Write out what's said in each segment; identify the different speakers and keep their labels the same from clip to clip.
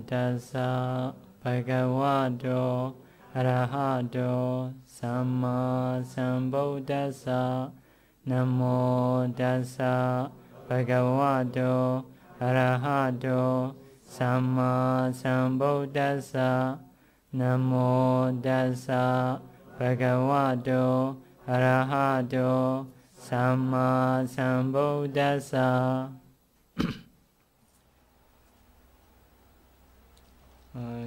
Speaker 1: tassa bhagavato arahato samma sambuddhassa. Namo tassa bhagavato arahato samma sambuddhassa. Namo tassa bhagavato arahato samma sambuddhassa.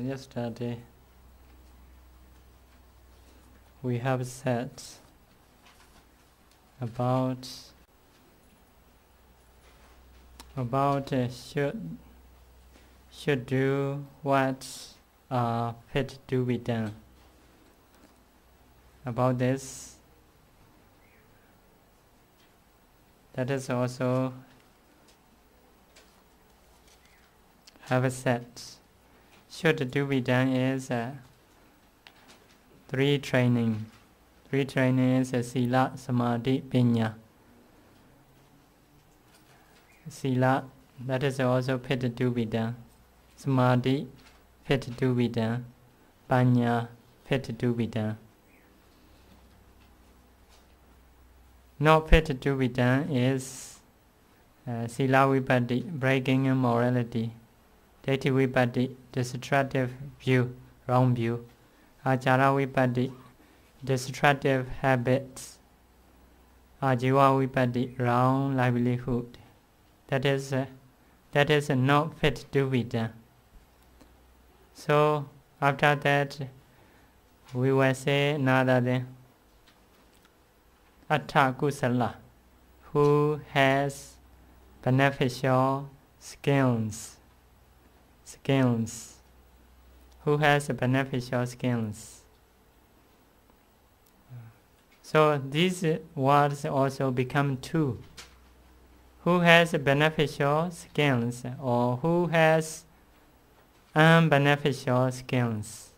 Speaker 1: Yesterday we have said about should do what fit to be done. About this, that is also have said. Should do be done is three training. Three training is sila, samadhi, panya. Sila, that is also fit to be done. Samadhi, fit to be done. Panya, fit to be done. Not fit to be done is sila vipatti, breaking immorality. Deity vipatti, destructive view, wrong view. Achara vipatti, destructive habits. Ajiva vipatti, wrong livelihood. That is not fit to be done. So after that, we will say another thing. Atta kusala, who has beneficial skills. Who has beneficial skills. So these words also become two. Who has beneficial skills or who has unbeneficial skills.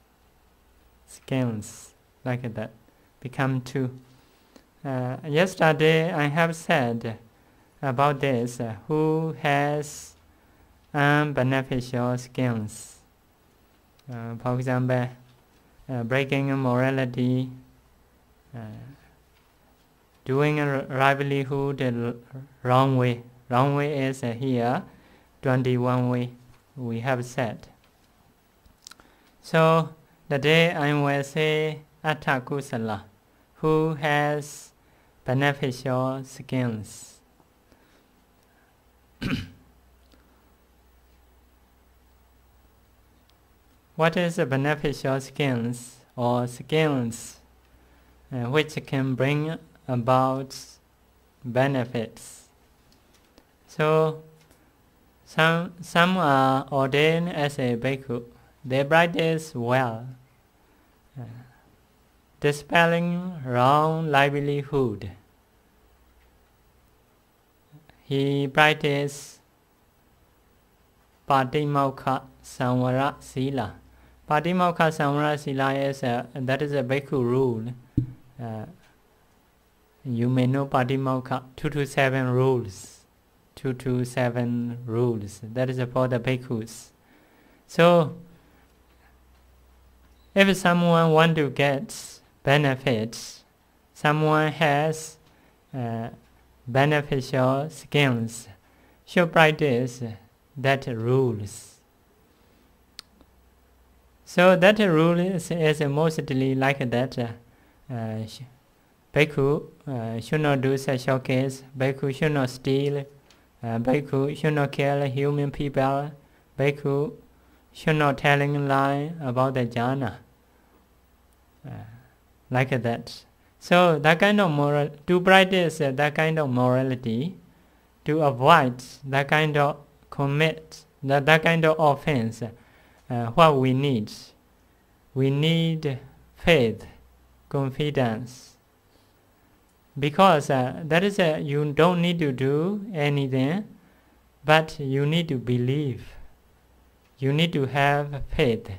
Speaker 1: Skills like that become two. Yesterday I have said about this, who has unbeneficial skills. For example, breaking immorality, doing a livelihood the wrong way. Wrong way is here, 21 way, we have said. So, today I will say Atta kusala, who has beneficial skills. What is the beneficial skills or skills which can bring about benefits? So some are ordained as a bhikkhu. They practice well, dispelling wrong livelihood. He practices Patimokha Samvara Sila. Patimokha Samvara Sila is that is a bhikkhu rule. You may know Patimokha 227 rules. 227 rules. That is for the bhikkhus. So if someone want to get benefits, someone has beneficial skills, should practice that rules. So that rule is mostly like that. Bhikkhu should not do sexual case. Bhikkhu should not steal. Bhikkhu should not kill human people. Bhikkhu should not telling lie about the jhana. Like that. So that kind of moral, to practice that kind of morality, to avoid that kind of commit, that kind of offense, what we need faith, confidence. Because that is you don't need to do anything, but you need to believe. You need to have faith.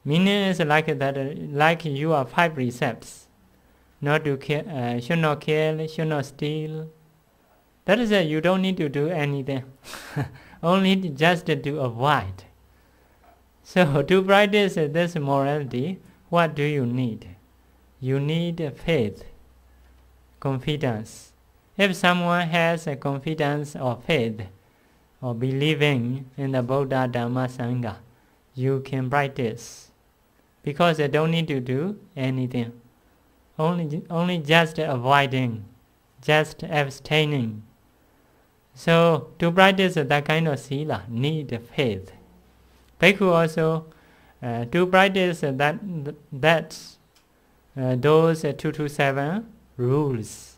Speaker 1: Meaning is like that, like you are 5 precepts. Not to kill, should not kill, should not steal. That is you don't need to do anything. Only just to avoid. So to practice this morality, what do you need? You need faith, confidence. If someone has a confidence or faith or believing in the Buddha, Dhamma, Sangha, you can practice. Because they don't need to do anything. Only just avoiding, just abstaining. So to practice that kind of sila, need faith. Bhikkhu also, to practice those 227 rules,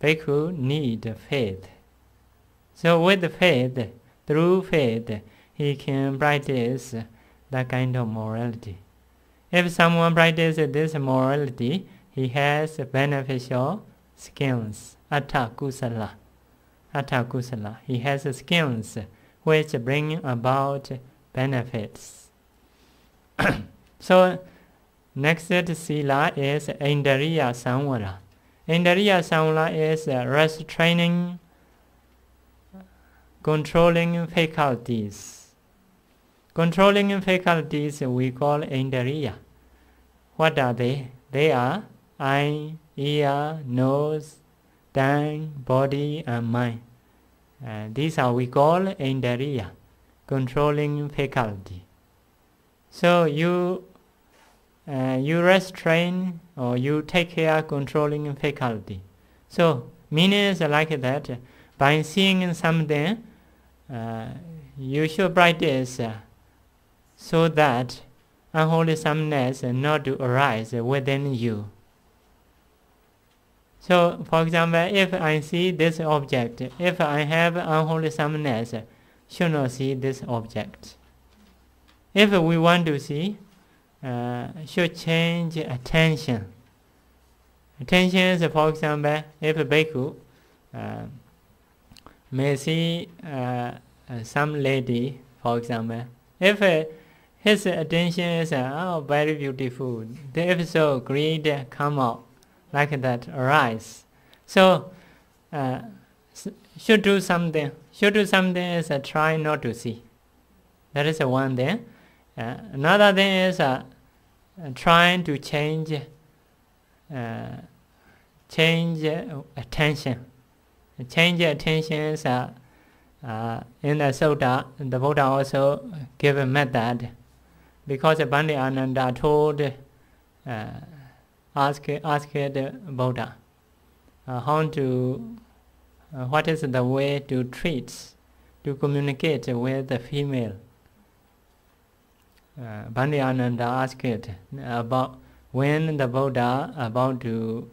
Speaker 1: bhikkhu need faith. So with faith, through faith, he can practice that kind of morality. If someone practices this morality, he has beneficial skills, atta kusala. Atta kusala. He has skills which bring about benefits. So next sila is Indriya Samvara. Indriya Samvara is restraining, controlling faculties. Controlling faculties we call Indriya. What are they? They are eye, ear, nose, tongue, body and mind. These are we call Indriya, controlling faculty. So you restrain or you take care controlling faculty. So meaning is like that. By seeing something, you should practice so that unwholesomeness not to arise within you. So, for example, if I see this object, if I have unwholesomeness, should not see this object. If we want to see, should change attention. Attention is, for example, if a bhikkhu may see some lady, for example, if his attention is very beautiful, if so, greed come out like that, arise. So should do something. Should do something is try not to see. That is one thing. Another thing is trying to change attention. Change attention is in the Sutta, the Buddha also gave a method, because Bhante Ananda told, asked the Buddha how to, what is the way to treat, to communicate with the female. Bhante Ananda asked about when the Buddha about to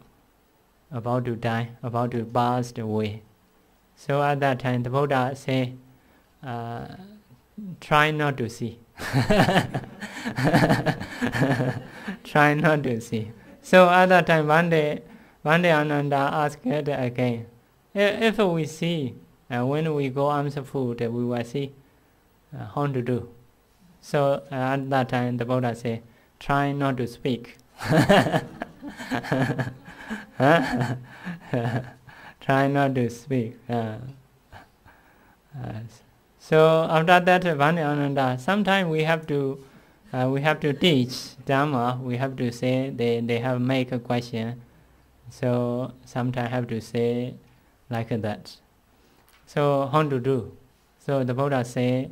Speaker 1: die, about to pass away. So at that time the Buddha say, try not to see. Try not to see. So at that time Bhante Ananda asked again, if we see, when we go arms food, we will see how to do. So at that time the Buddha say, try not to speak. Try not to speak. So after that, Bhante Ananda, sometimes we have to teach Dhamma. We have to say they have make a question. So sometimes have to say like that. So how to do? So the Buddha say,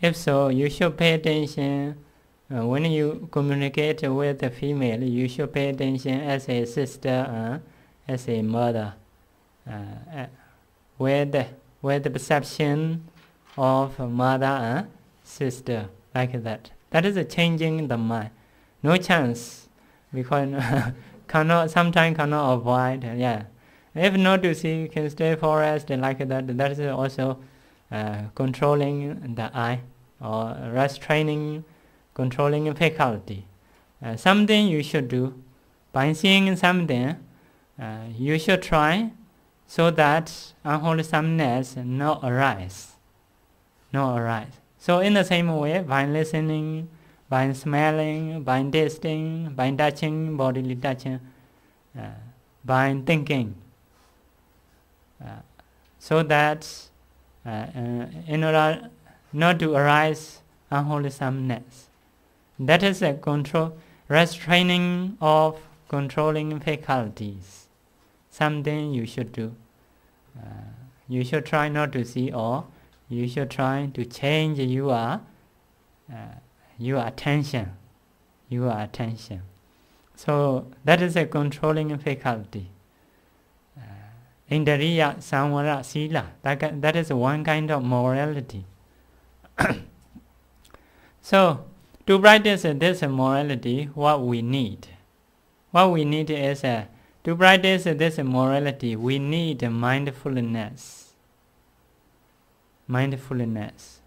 Speaker 1: if so, you should pay attention. When you communicate with the female, you should pay attention as a sister, as a mother, with the perception of mother and sister, like that. That is changing the mind. No chance, because sometimes cannot avoid. Yeah, if not to see, you can stay forest like that. That is also controlling the eye or restraining, controlling faculty. Something you should do. By seeing something, you should try so that unwholesomeness not arise. So in the same way, by listening, by smelling, by tasting, by touching, bodily touching, by thinking, so that in order not to arise unwholesomeness. That is a control, restraining of controlling faculties. Something you should do. You should try not to see, or you should try to change your attention. Your attention. So that is a controlling faculty. Indriya, samvara, sila. That is one kind of morality. So to practice this morality, what we need? What we need is to practice this morality, we need mindfulness. Mindfulness.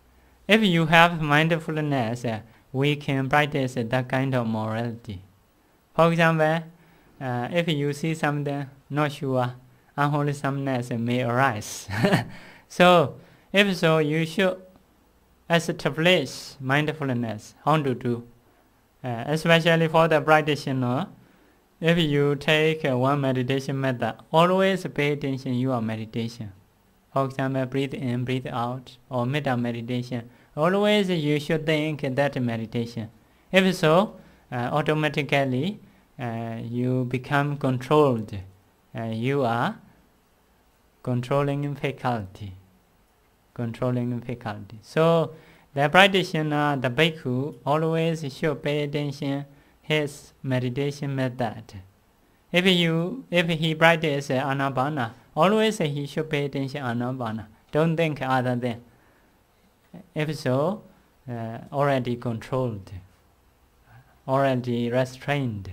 Speaker 1: If you have mindfulness, we can practice that kind of morality. For example, if you see something not sure, unwholesomeness may arise. So, if so, you should establish mindfulness. How to do? Especially for the practitioner, if you take one meditation method, always pay attention to your meditation. For example, breathe in, breathe out, or Metta meditation. Always you should think that meditation. If so, automatically you become controlled. You are controlling faculty. Controlling faculty. So the practitioner, the bhikkhu, always should pay attention his meditation method. If he practices Anapana, always he should pay attention Anapana. Don't think other than. If so, already controlled, already restrained.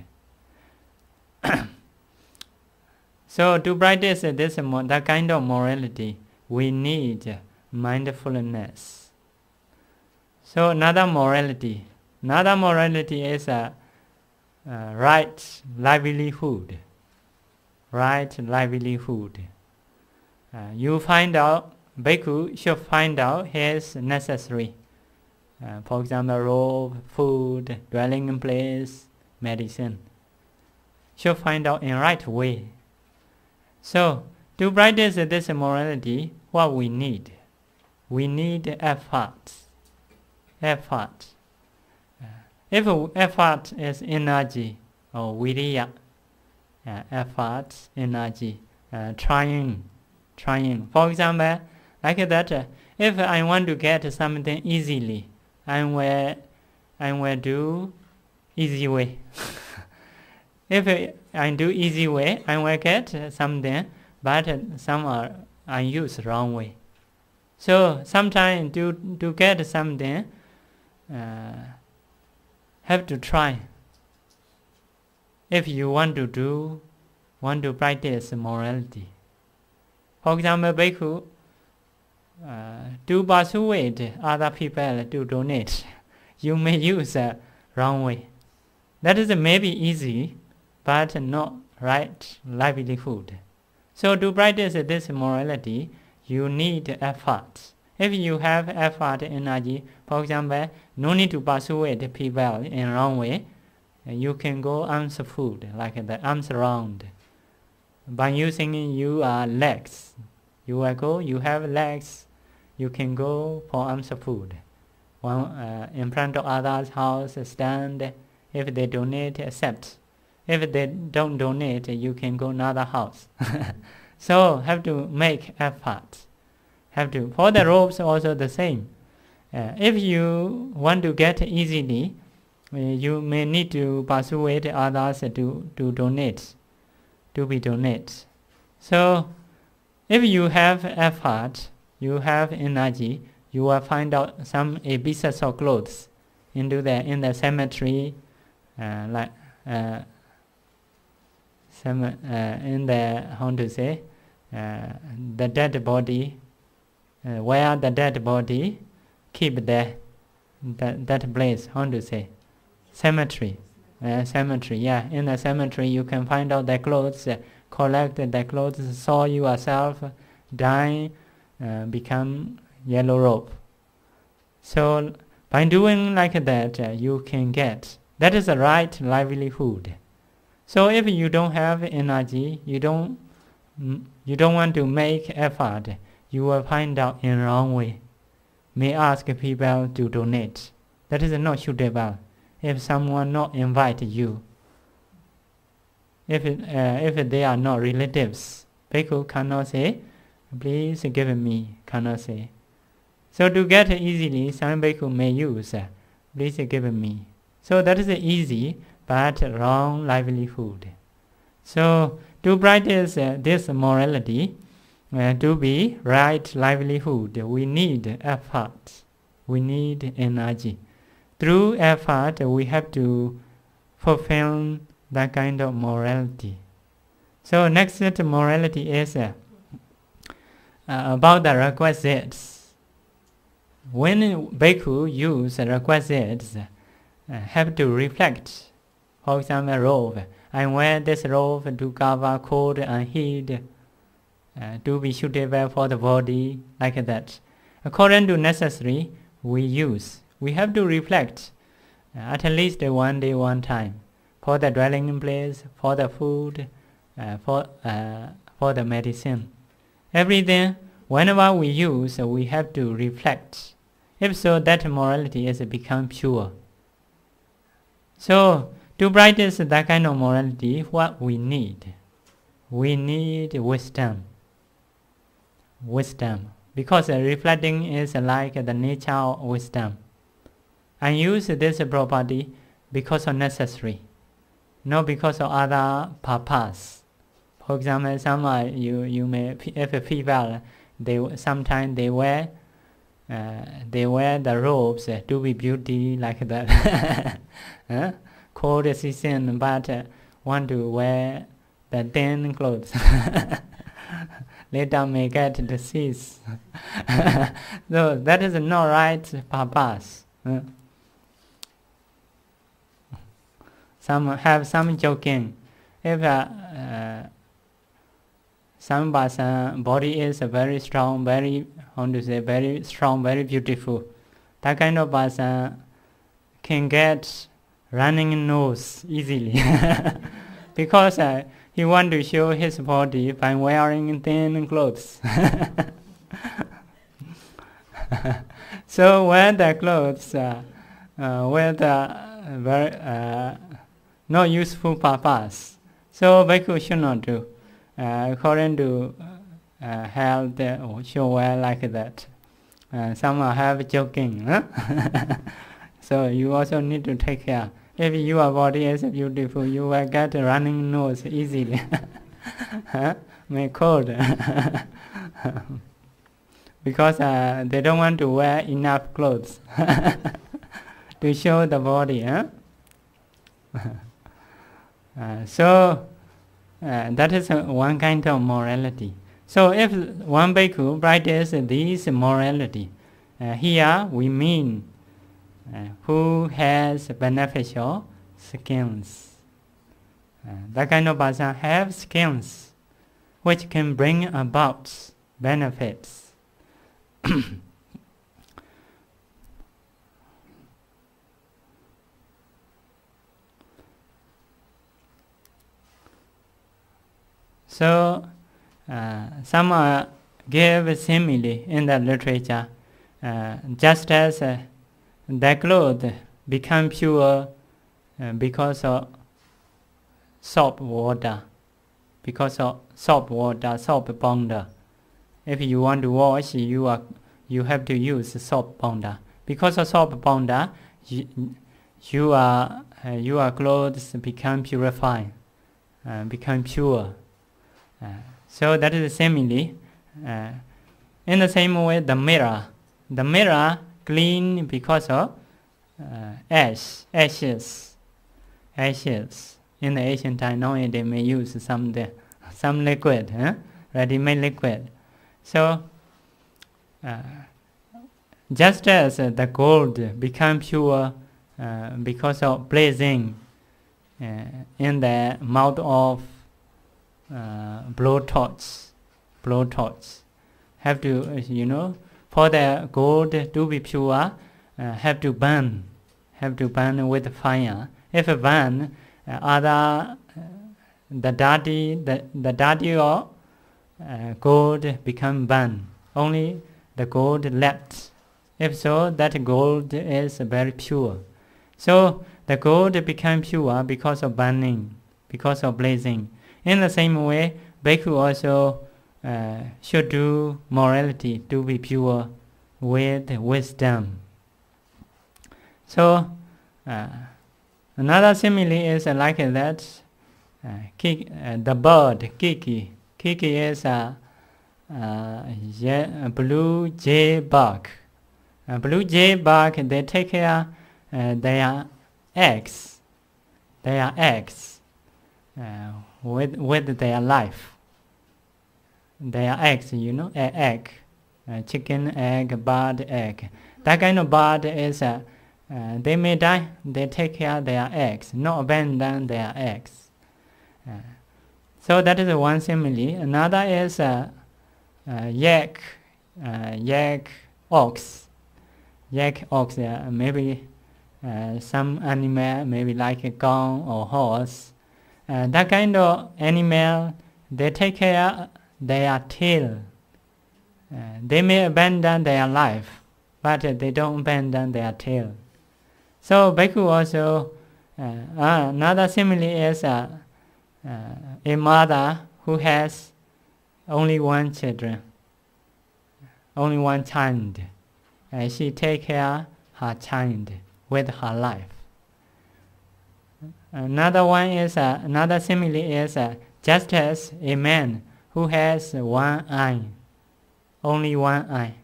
Speaker 1: So to practice that kind of morality, we need mindfulness. So another morality is right livelihood. Right livelihood. You find out, bhikkhu should find out his necessary. For example, robe, food, dwelling place, medicine. Should find out in right way. So to practice this morality, what we need? We need effort. Effort. If effort is energy or viriya, effort, energy, trying. For example, like that, if I want to get something easily, I will do easy way. If I do easy way, I will get something, but some are used wrong way. So sometimes to get something, have to try. If you want to practice morality. For example, bhikkhu, to persuade other people to donate, you may use a wrong way. That is maybe easy, but not right livelihood. So to practice this morality, you need effort. If you have effort, energy, for example, no need to persuade people in wrong way, you can go arms food, like the arms round. By using your legs, you will go, you have legs, you can go for arms food. One in front of others' house, stand. If they donate, accept. If they don't donate, you can go another house. So have to make effort. Have to. For the robes also the same. If you want to get easily, you may need to persuade others to donate, to be donate. So if you have effort, you have energy, you will find out some pieces of clothes in the cemetery, in the, how to say, the dead body, where the dead body keep there, that place, how to say, cemetery. Cemetery, yeah. In the cemetery you can find out the clothes, collect the clothes, sew yourself, dye, become yellow robe. So by doing like that, you can get. That is the right livelihood. So if you don't have energy, you don't want to make effort, you will find out in wrong way. May ask people to donate. That is not suitable. if someone not invite you. If they are not relatives, bhikkhu cannot say, please give me, cannot say. So to get easily, some bhikkhu may use, please give me. So that is easy, but wrong livelihood. So to practice this morality, to be right livelihood, we need effort, we need energy. Through effort, we have to fulfill that kind of morality. So next morality is about the requisites. When bhikkhu use requisites, have to reflect. For example, robe. I wear this robe to cover cold and heat, to be suitable for the body, like that. According to necessary, we use. We have to reflect at least one day, one time, for the dwelling place, for the food, for the medicine. Everything, whenever we use, we have to reflect. If so, that morality has become pure. So, to practice that kind of morality, what we need? We need wisdom. Wisdom. Because reflecting is like the nature of wisdom. I use this property because of necessary, not because of other purpose. For example, some you may, if a fever, sometimes they wear the robes to be beauty, like that. Cold season, but want to wear the thin clothes. Later may get disease. So that is not right purpose. Some have some joking. If some person body is very strong, very strong, very beautiful, that kind of person can get running nose easily, because he want to show his body by wearing thin clothes. So wear the clothes with very not useful purpose. So bhikkhu should not do. According to health, should wear like that. Some have joking. So you also need to take care. If your body is beautiful, you will get a running nose easily. May cold. Because they don't want to wear enough clothes to show the body. So that is one kind of morality. So if one bhikkhu practices this morality, here we mean who has beneficial skills. That kind of person have skills which can bring about benefits. So some give simile in the literature, just as the clothes become pure because of soap water, soap powder. If you want to wash, you have to use soap powder. Because of soap powder, your clothes become purified, become pure. So that is simile. In the same way, the mirror clean because of ashes. In the ancient time, now they may use some liquid, ready-made liquid. So just as the gold become pure because of blazing in the mouth of blowtorch, have to, for the gold to be pure, have to burn with fire. If burn, the dirty or gold become burned. Only the gold left. If so, that gold is very pure. So the gold became pure because of burning, because of blazing. In the same way, bhikkhu also should do morality to be pure with wisdom. So, another simile is like that. The bird, kiki. Kiki is a blue jay bug. Blue jay bug, they take care their eggs. Their eggs with their life. Their eggs, you know, egg. Chicken egg, bird egg. That kind of bird is, they may die, they take care of their eggs, not abandon their eggs. So that is one simile. Another is yak ox. Yak ox, maybe some animal, maybe like a cow or horse. That kind of animal, they take care their tail. They may abandon their life, but they don't abandon their tail. So bhikkhu also, another simile is a mother who has only one children, only one child. She take care her child with her life. Another one is another simile is just as a man who has one eye, only one eye,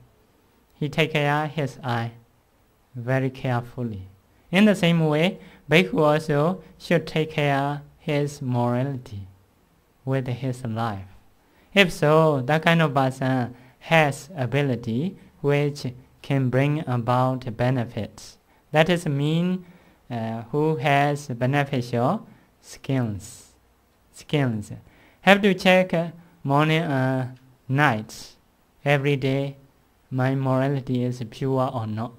Speaker 1: he take care of his eye very carefully. In the same way, bhikkhu also should take care his morality with his life. If so, that kind of person has ability which can bring about benefits. That is mean who has beneficial skills. Have to check morning and night every day my morality is pure or not.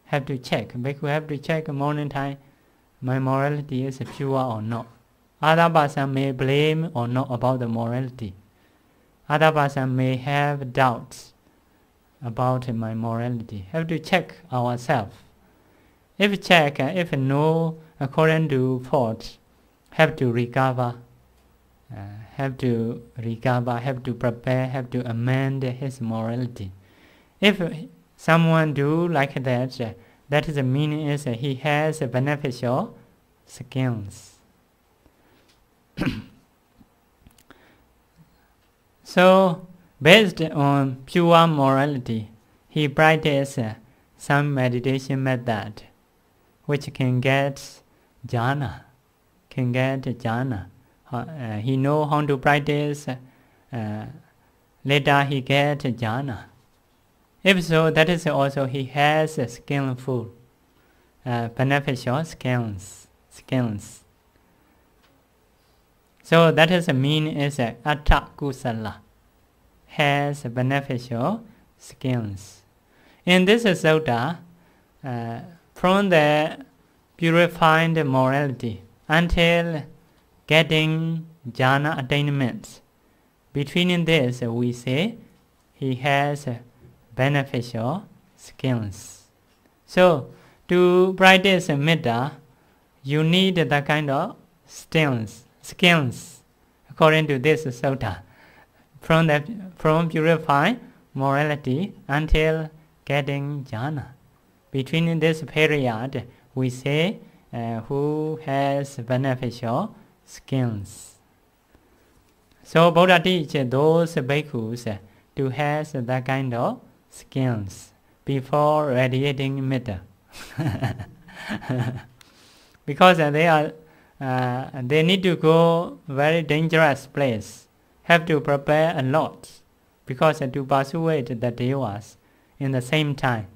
Speaker 1: Have to check. Bhikkhu have to check morning time my morality is pure or not. Other person may blame or not about the morality. Other person may have doubts about my morality. Have to check ourselves. If check, if no, according to fault, have to recover. Have to prepare, have to amend his morality. If someone do like that, that is the meaning is he has beneficial skills. So, based on pure morality, he practices some meditation method which can get jhana. He know how to practice, later he get jhana. If so, that is also he has skillful, beneficial skills. So that is the meaning is atta kusala, has beneficial skills. In this sutta, from the purified morality until getting jhana attainment, between this we say he has beneficial skills. So to practice metta, you need that kind of skills according to this sutta, from purifying morality until getting jhana. Between this period, we say who has beneficial skills. So Buddha teaches those bhikkhus to have that kind of skills before radiating metta. Because they need to go very dangerous place, have to prepare a lot, because to persuade the devas in the same time,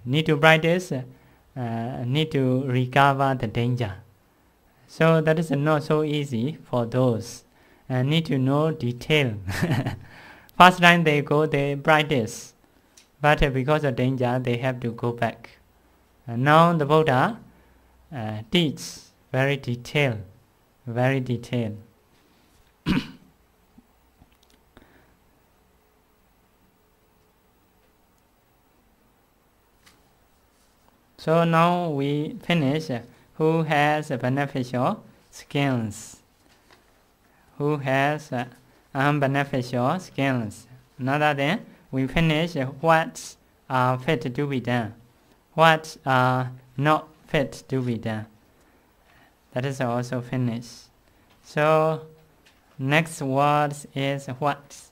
Speaker 1: need to practice, need to recover the danger. So that is not so easy for those, need to know detail. First time they go, they practice, but because of danger, they have to go back. Now the Buddha teaches very detailed. So now we finish who has beneficial skills. Who has unbeneficial skills. Another then, we finish what are fit to be done. What are not fit to be done. That is also finished. So, next word is what?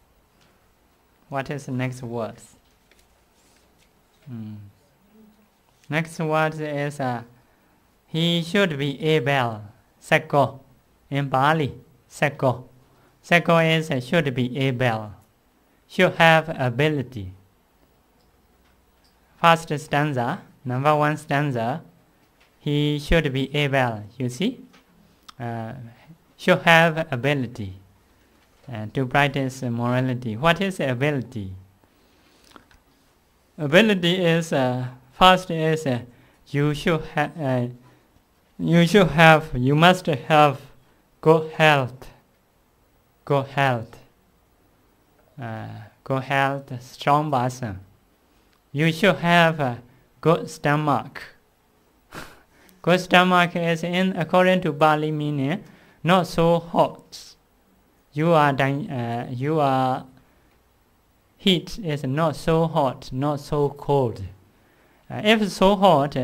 Speaker 1: What is the next word? Next word is he should be able. Seko. In Bali, Seko. Seko is should be able. Should have ability. First stanza, number 1 stanza, he should be able, you see? Should have ability to practice morality. What is ability? Ability is, first is you must have good health. Good health. Good health, strong person. You should have a good stomach. Good stomach is, in according to Bali meaning, not so hot. Your heat is not so hot, not so cold. If so hot,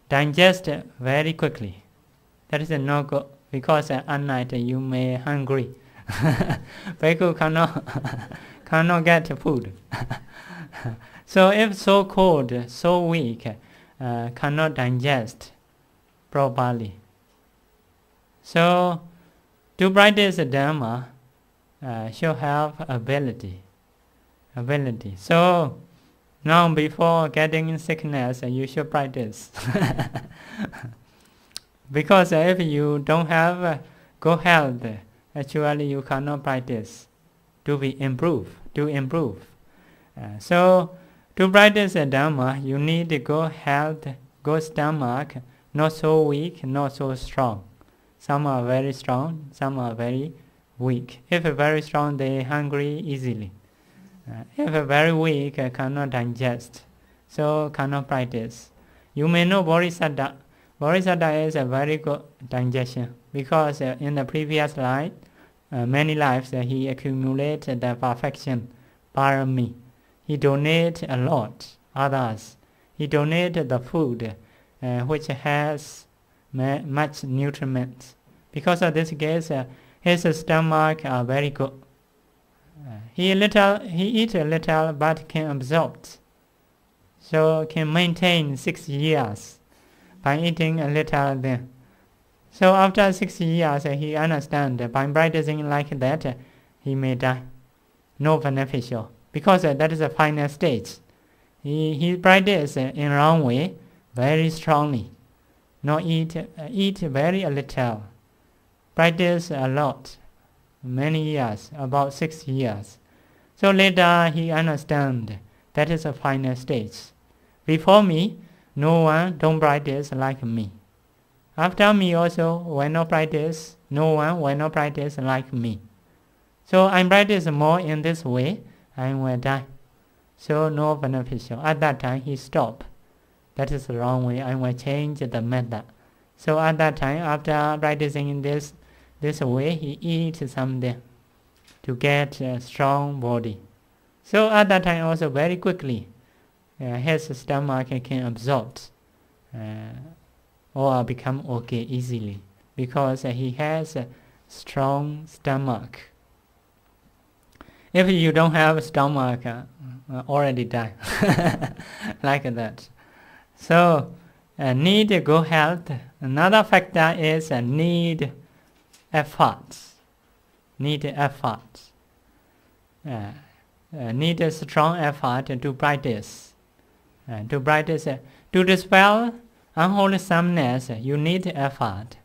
Speaker 1: digest very quickly. That is not good, because at night you may hungry. People cannot get food. So if so cold, so weak, cannot digest properly. So to practice Dhamma, should have ability. So now before getting sickness, you should practice. Because if you don't have good health, actually you cannot practice to improve. So to practice Dhamma, you need good health, good stomach, not so weak, not so strong. Some are very strong, some are very weak. If very strong, they hungry easily. If very weak, cannot digest, so cannot practice. You may know Bodhisattva. Bodhisattva is a very good digestion, because in the previous life, many lives, he accumulated the perfection, parami. He donated a lot, others. He donated the food which has much nutriment. Because of this case, his stomach are very good. He eat a little, but can absorb. So can maintain 6 years by eating a little then. So after 6 years, he understands by practicing like that, he may die. No beneficial. Because that is a final stage. He practices in wrong way, very strongly. Not eat very little. Practice a lot, many years, about 6 years. So later he understands that is a final stage. Before me, no one don't practice like me. After me also, when not practice, no one will not practice like me. So I practice more in this way, I will die. So no beneficial. At that time he stopped. That is the wrong way. I will change the method. So at that time, after practicing in this way, he eats something to get a strong body. So at that time also very quickly, his stomach can absorb or become okay easily, because he has a strong stomach. If you don't have a stomach, already die. Like that. So, need good health. Another factor is need efforts. Need efforts. Need a strong effort to practice. To dispel unwholesomeness, you need effort.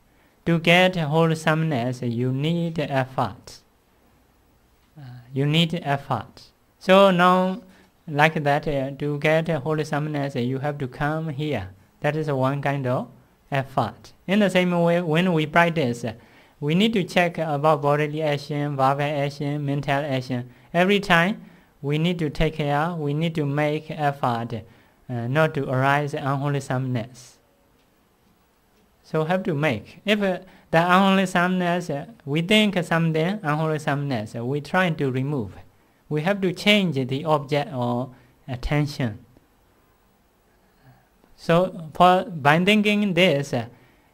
Speaker 1: To get wholesomeness, you need effort. So now, like that, to get wholesomeness, you have to come here. That is one kind of effort. In the same way, when we practice, we need to check about bodily action, verbal action, mental action. Every time, we need to take care, we need to make effort not to arise unwholesomeness. So have to make. If the unwholesomeness, we think something, unwholesomeness, we try to remove. We have to change the object or attention. So by thinking this,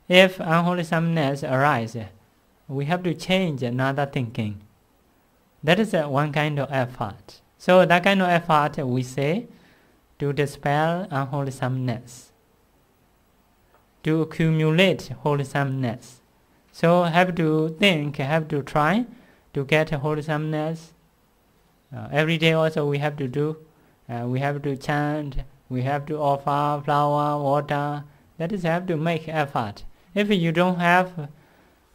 Speaker 1: if unwholesomeness arises, we have to change another thinking. That is one kind of effort. So that kind of effort we say to dispel unwholesomeness, to accumulate wholesomeness. So have to think, have to try to get wholesomeness. Every day also we have to do. We have to chant, we have to offer flower, water. That is, have to make effort. If you don't have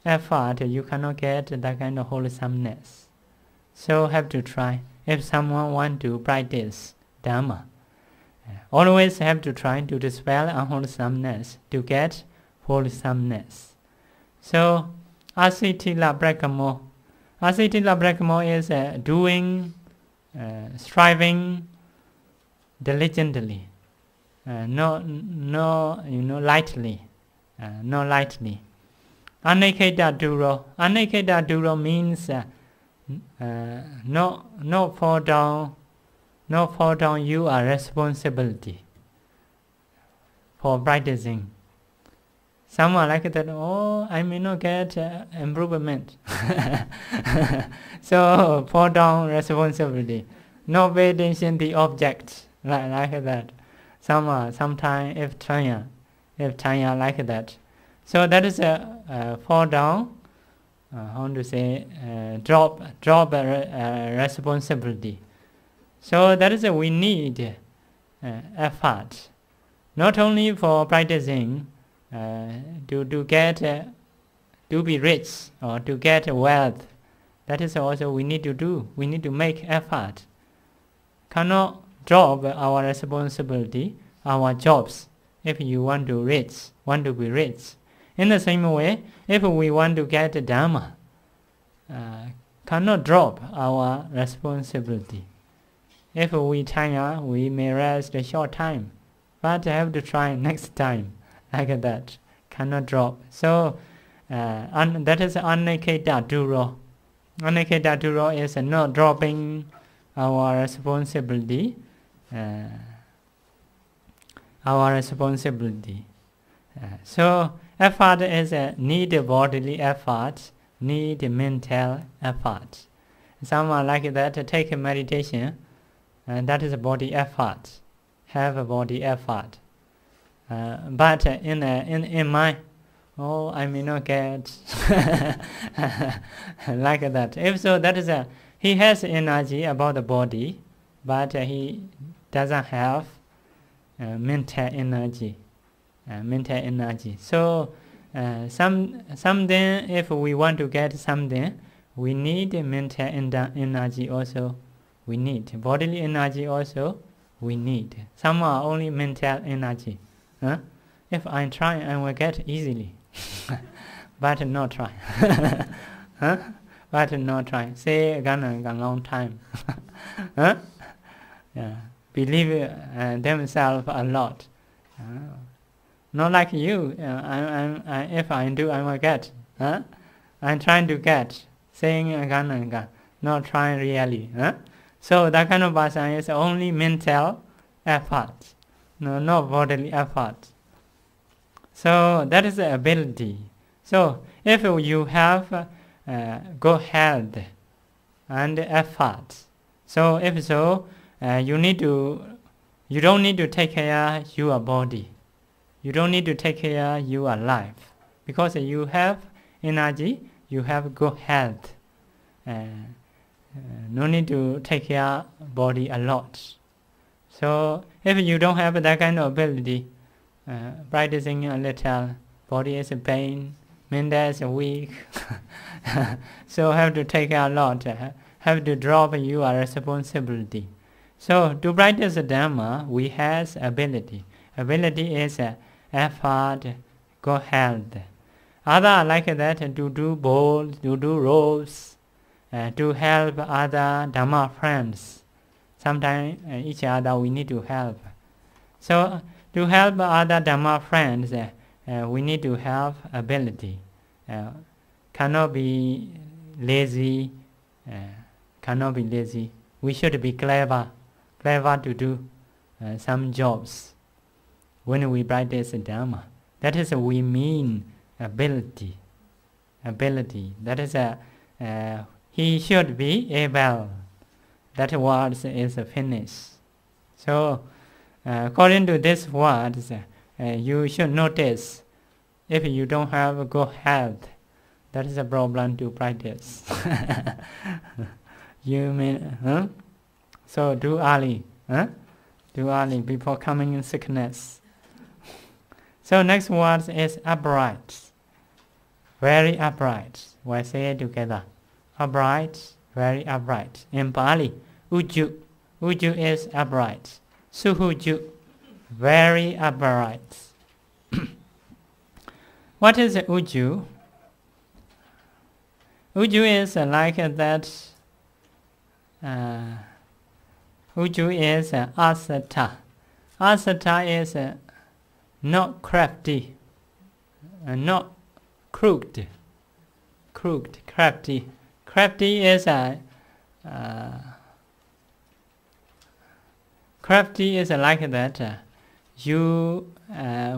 Speaker 1: effort, you cannot get that kind of wholesomeness. So have to try. If someone want to practice Dhamma, always have to try to dispel unwholesomeness to get wholesomeness. So asitila prakamo. Asitila prakamo is doing, striving diligently, not lightly, not lightly. Aneketa duro. Aneketa duro means not fall down. Not fall down. You are responsibility for practicing. Someone like that. Oh, I may not get improvement. So fall down responsibility. Not pay attention to the object like that. Sometimes if China like that. So that is a fall down. How to say? Drop responsibility. So that is we need effort, not only for practicing to get to be rich or to get wealth. That is also we need to do. We need to make effort. Cannot drop our responsibility, our jobs, if you want to be rich. In the same way, if we want to get Dhamma, cannot drop our responsibility. If we tire, we may rest a short time, but have to try next time, like that. Cannot drop. So that is aneketa duro. Aneketa duro is not dropping our responsibility. So effort is need bodily effort, need mental effort. Someone like that take a meditation, and that is a body effort. Have a body effort. But in mind, oh, I may not get like that. If so, that is he has energy about the body, but he doesn't have mental energy. So something, if we want to get something, we need mental energy also. We need bodily energy also. We need. Some are only mental energy. If I try, I will get easily. But not try. But not try. Say again a long time. Believe themselves a lot. Not like you. If I do, I will get. I'm trying to get. Saying again and again. Not trying really. So that kind of person is only mental effort. No, not bodily effort. So that is the ability. So if you have good health and effort, so if so, you don't need to take care your body. You don't need to take care your life, because you have energy, you have good health. No need to take care body a lot. So if you don't have that kind of ability, practicing a little, body is in pain, mental is weak. So have to take care a lot, have to drop your responsibility. So to practice Dhamma, we have ability. Ability is effort, good health. Other like that, to do bowls, to do roles, to help other Dhamma friends. Sometimes each other we need to help. So to help other Dhamma friends, we need to have ability. Cannot be lazy. Cannot be lazy. We should be clever to do some jobs when we practice Dhamma. That is we mean ability. That is he should be able. That word is finished. So according to this words, you should notice if you don't have good health, that is a problem to practice. You mean, so do early, do early before coming in sickness. So next word is upright, very upright. We say it together, upright, very upright. In Pali, uju is upright. Suhuju, very upright. What is uju? Uju is like that. Uju is asata. Asata is not crafty, not crooked. Crafty. Crafty is crafty is like that.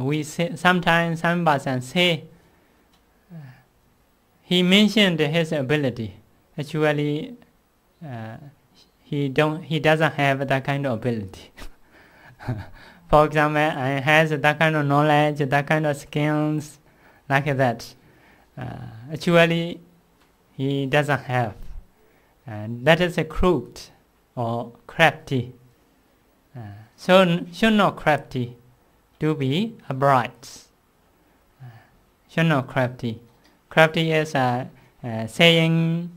Speaker 1: We say sometimes some person say he mentioned his ability. Actually, he doesn't have that kind of ability. For example, he has that kind of knowledge, that kind of skills, like that. Actually, he doesn't have. That is a crooked or crafty. So should not crafty, to be upright. Should not crafty. Crafty is saying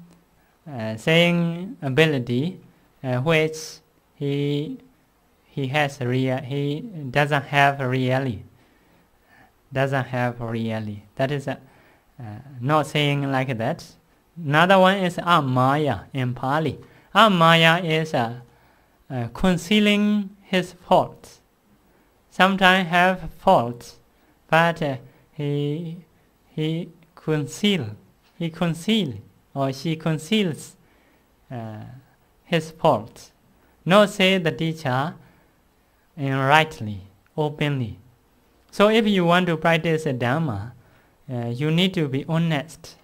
Speaker 1: ability, which he has he doesn't have really. That is not saying like that. Another one is amaya in Pali. Amaya is concealing his faults. Sometimes have faults, but he conceals or she conceals his faults. Not say the teacher rightly, openly. So if you want to practice a Dhamma, you need to be honest.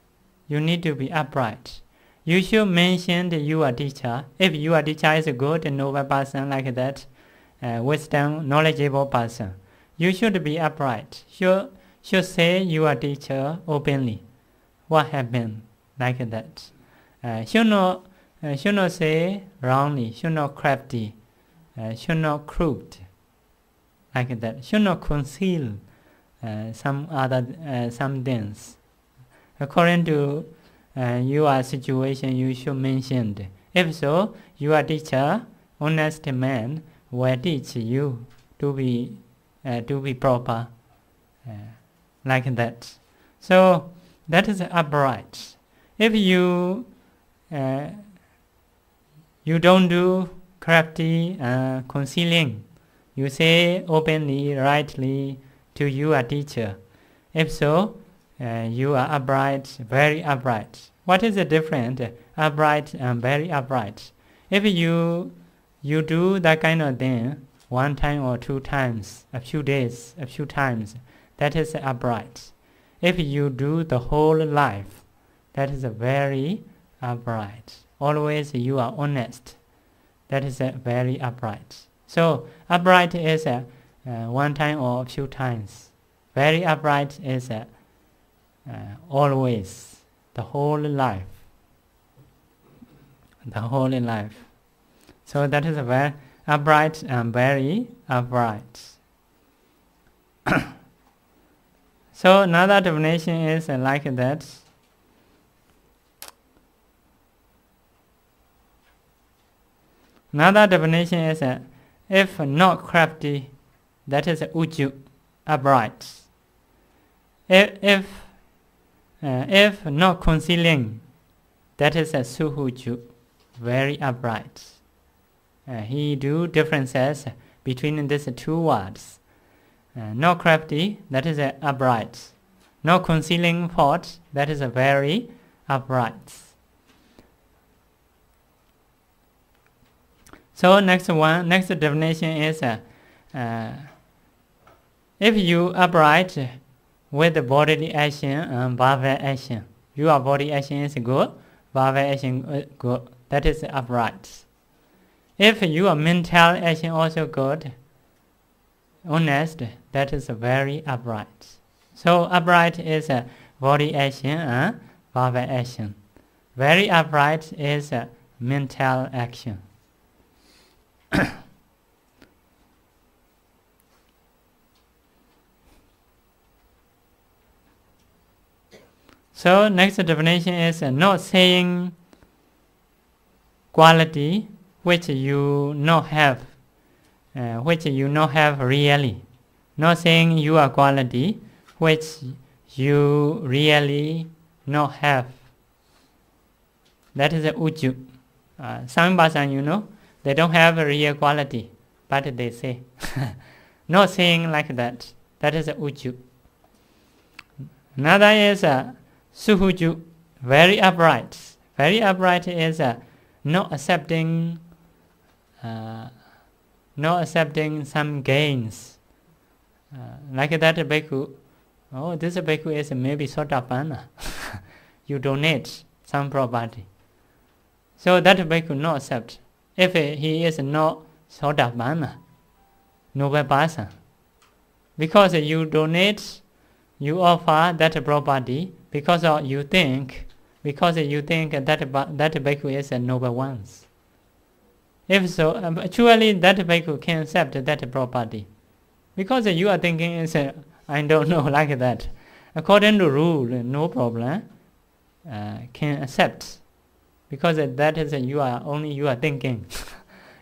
Speaker 1: You need to be upright. You should mention your teacher. If your teacher is a good and noble person like that, wisdom, knowledgeable person, you should be upright. Should say your teacher openly. What happened like that? Should not say wrongly. Should not crafty. Should not crooked like that. Should not conceal some things. According to your situation, you should mention. If so, your teacher, honest man, will teach you to be proper, like that. So that is upright. If you don't do crafty concealing, you say openly, rightly to your teacher. If so, you are upright, very upright. What is the difference? Upright and very upright. If you do that kind of thing one time or two times, a few days, a few times, that is upright. If you do the whole life, that is very upright. Always you are honest. That is very upright. So upright is one time or a few times. Very upright is always, the whole life. The whole life. So that is a very upright and very upright. So another definition is like that. Another definition is if not crafty, that is uju, upright. If not concealing, that is a suhuju, very upright. He do differences between these two words. Not crafty, that is upright. Not concealing fault, that is very upright. So next definition is if you upright with the bodily action and verbal action, your body action is good, verbal action is good, that is upright. If your mental action also good, honest, that is very upright. So upright is body action and verbal action. Very upright is mental action. So next definition is not saying quality which you not have, really. Not saying your quality which you really not have. That is a uju. Some person, they don't have a real quality, but they say. Not saying like that. That is a uju. Another is suhuju, very upright. Very upright is not accepting some gains. Like that bhikkhu, this bhikkhu is maybe Sotapanna. You donate some property. So that bhikkhu not accept. If he is not Sotapanna, noble person. Because you donate, you offer that property because you think that bhikkhu is a noble one. If so, actually that bhikkhu can accept that property. Because you are thinking is, I don't know, like that. According to rule, no problem, can accept. Because that is you are thinking.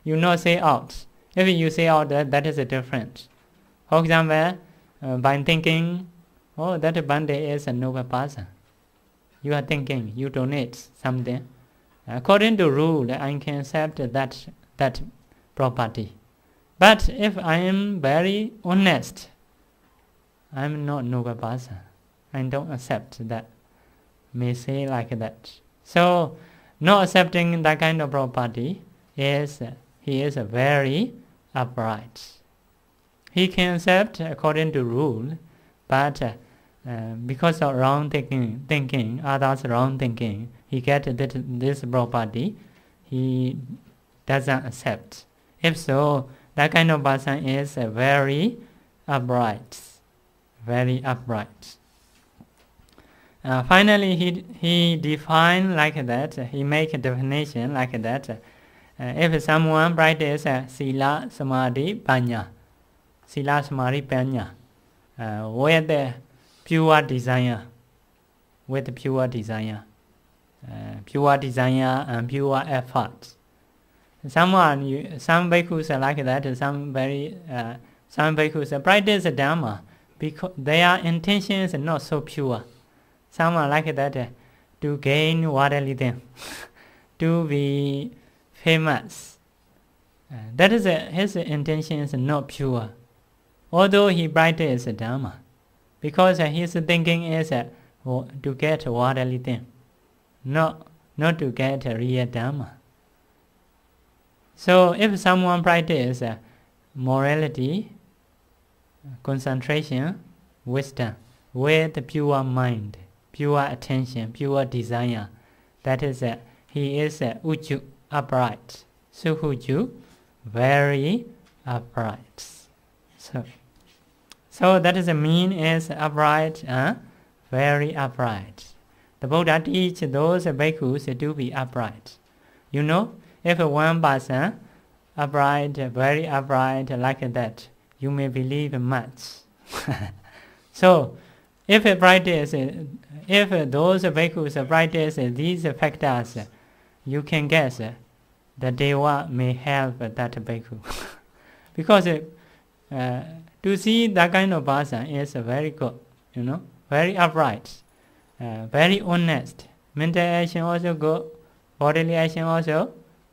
Speaker 1: You not say out. If you say out, that is different. For example, by thinking, that Bande is a noble person. You are thinking, you donate something. According to rule, I can accept that property. But if I am very honest, I am not noble person. I don't accept that. May say like that. So, not accepting that kind of property is he is very upright. He can accept according to rule, but because of wrong thinking, others wrong thinking, he get this property, he doesn't accept. If so, that kind of person is very upright. Very upright. Finally, he define like that. He make a definition like that. If someone practice sila, samadhi, panya, sila, samadhi, panya, with the pure desire, pure desire and pure effort. Some bhikkhus are like that. Some bhikkhus practice Dhamma because their intention is not so pure. Some are like that to gain worldly things, to be famous. That is his intention is not pure. Although he practices Dhamma, because his thinking is to get worldly things, not to get real Dhamma. So if someone practices morality, concentration, wisdom, with pure mind, pure attention, pure desire, that is he is uju, upright. Suhuju, very upright. So that is the mean is upright, very upright. The Buddha teach those bhikkhus to be upright. If one person upright, very upright, like that, you may believe much. So, if those bhikkhus practice these factors, you can guess the Deva may help that bhikkhu. Because to see that kind of person is very good, very upright, very honest. Mental action also good, bodily action also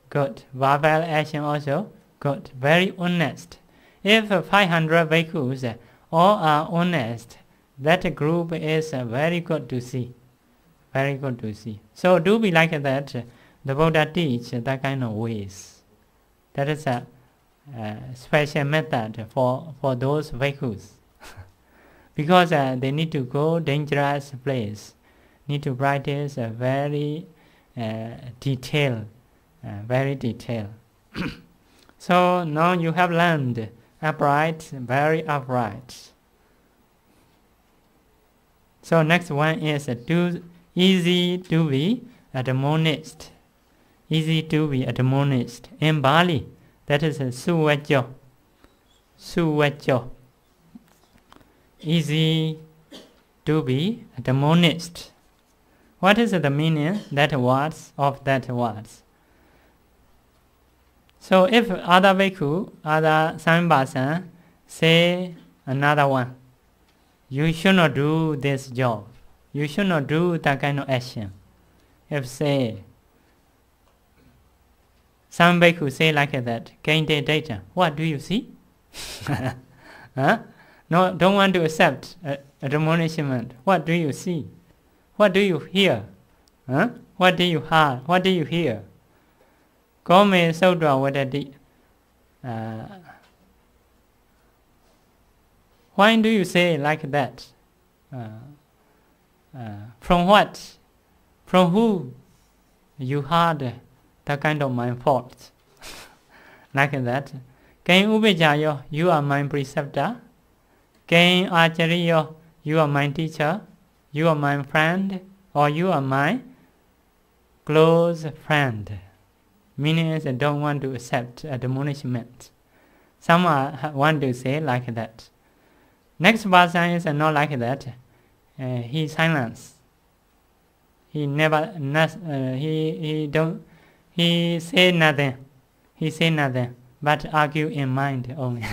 Speaker 1: good, verbal action also good, very honest. If 500 bhikkhus all are honest, that group is very good to see. Very good to see. So do be like that. The Buddha teach that kind of ways. That is a special method for those bhikkhus. Because they need to go dangerous place. Need to practice very detailed. Very detailed. So now you have learned upright, very upright. So next one is easy to be admonished. Easy to be admonished. In Bali, that is suwajo. Suwajo. Easy to be admonished. What is the meaning of that words? So if other bhikkhu, other samvasa say another one, you should not do this job. You should not do that kind of action. If say, some bhikkhu say like that, Kainte data, what do you see? Huh? No, don't want to accept admonishment. What do you see? What do you hear? Huh? What do you hear? What do you hear? Kome Sodra Wadadi. Why do you say like that? From what? From who you heard that kind of my fault? Like that. Kain Ubejayo, you are my preceptor. Kain Acharyo, you are my teacher. You are my friend, or you are my close friend. Meaning is I don't want to accept admonishment. Some want to say like that. Next person is not like that. He silence. He never. He say nothing. He say nothing, but argue in mind only.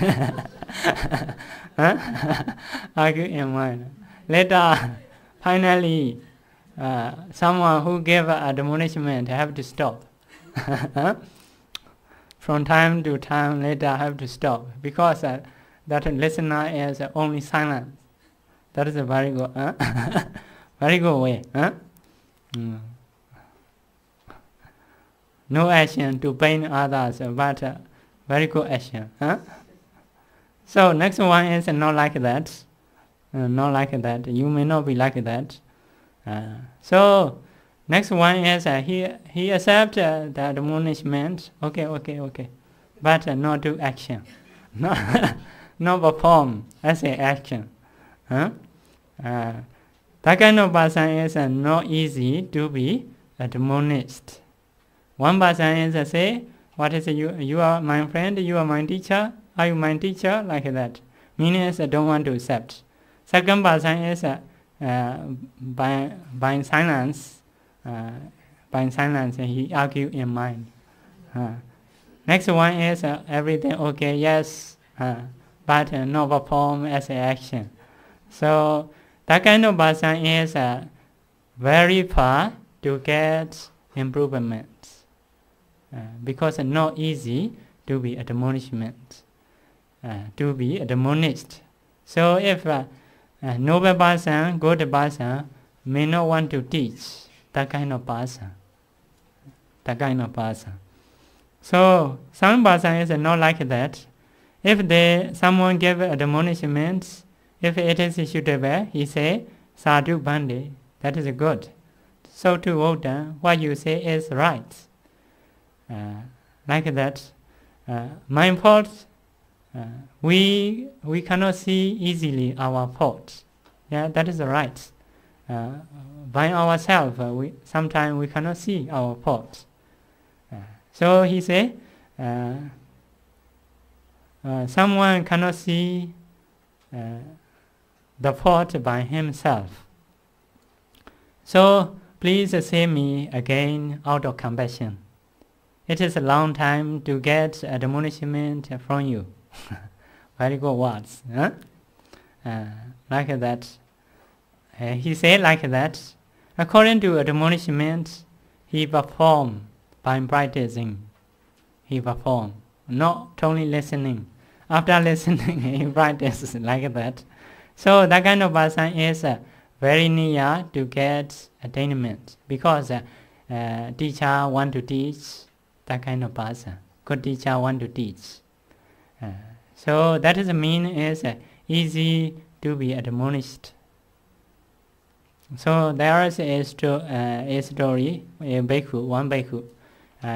Speaker 1: Argue in mind. Later, finally, someone who gave admonishment have to stop. From time to time later I have to stop because that listener is only silent. That is a very good very good way. No action to pain others, but very good action. So next one is not like that. Not like that. You may not be like that. So next one is he accepts the admonishment. Okay. But not do action. Not perform as an action. That kind of person is not easy to be admonished. One person is say, what is you are my friend, you are my teacher, are you my teacher? Like that. Meaning is I don't want to accept. Second person is by silence. By silence he argue in mind. Next one is everything okay, yes, but not perform as an action. So that kind of person is very far to get improvement. Because not easy to be admonishment, to be admonished. So if noble person, good person may not want to teach that kind of person. So some person is not like that. If someone give admonishment, if it is suitable, he say, Sadhu Bande, that is good. So to Buddha, what you say is right. Like that. My fault, we cannot see easily our fault. Yeah, that is right. By ourselves, sometimes we cannot see our fault. So he say, someone cannot see the fault by himself. So please save me again out of compassion. It is a long time to get admonishment from you. Very good words. Like that. He said like that. According to admonishment, he performed by practicing. He performed, not only listening. after listening, he practices like that. So that kind of person is very near to get attainment, because teacher want to teach that kind of person. Good teacher want to teach. So that is mean is easy to be admonished. So there is a story, one bhikkhu,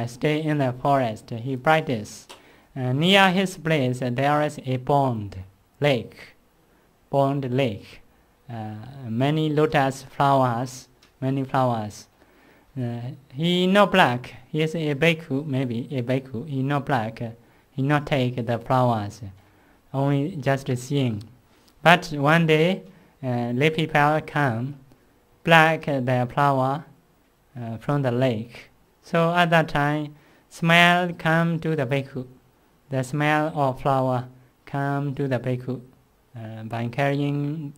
Speaker 1: stay in the forest. He practice. Near his place there is a pond lake. Many lotus flowers, many flowers. He not black. He is a bhikkhu, maybe a bhikkhu. He not black. He not take the flowers, only just seeing. But one day, lay people come, pluck the flower from the lake. So at that time, smell come to the bhikkhu. The smell of flower come to the bhikkhu by carrying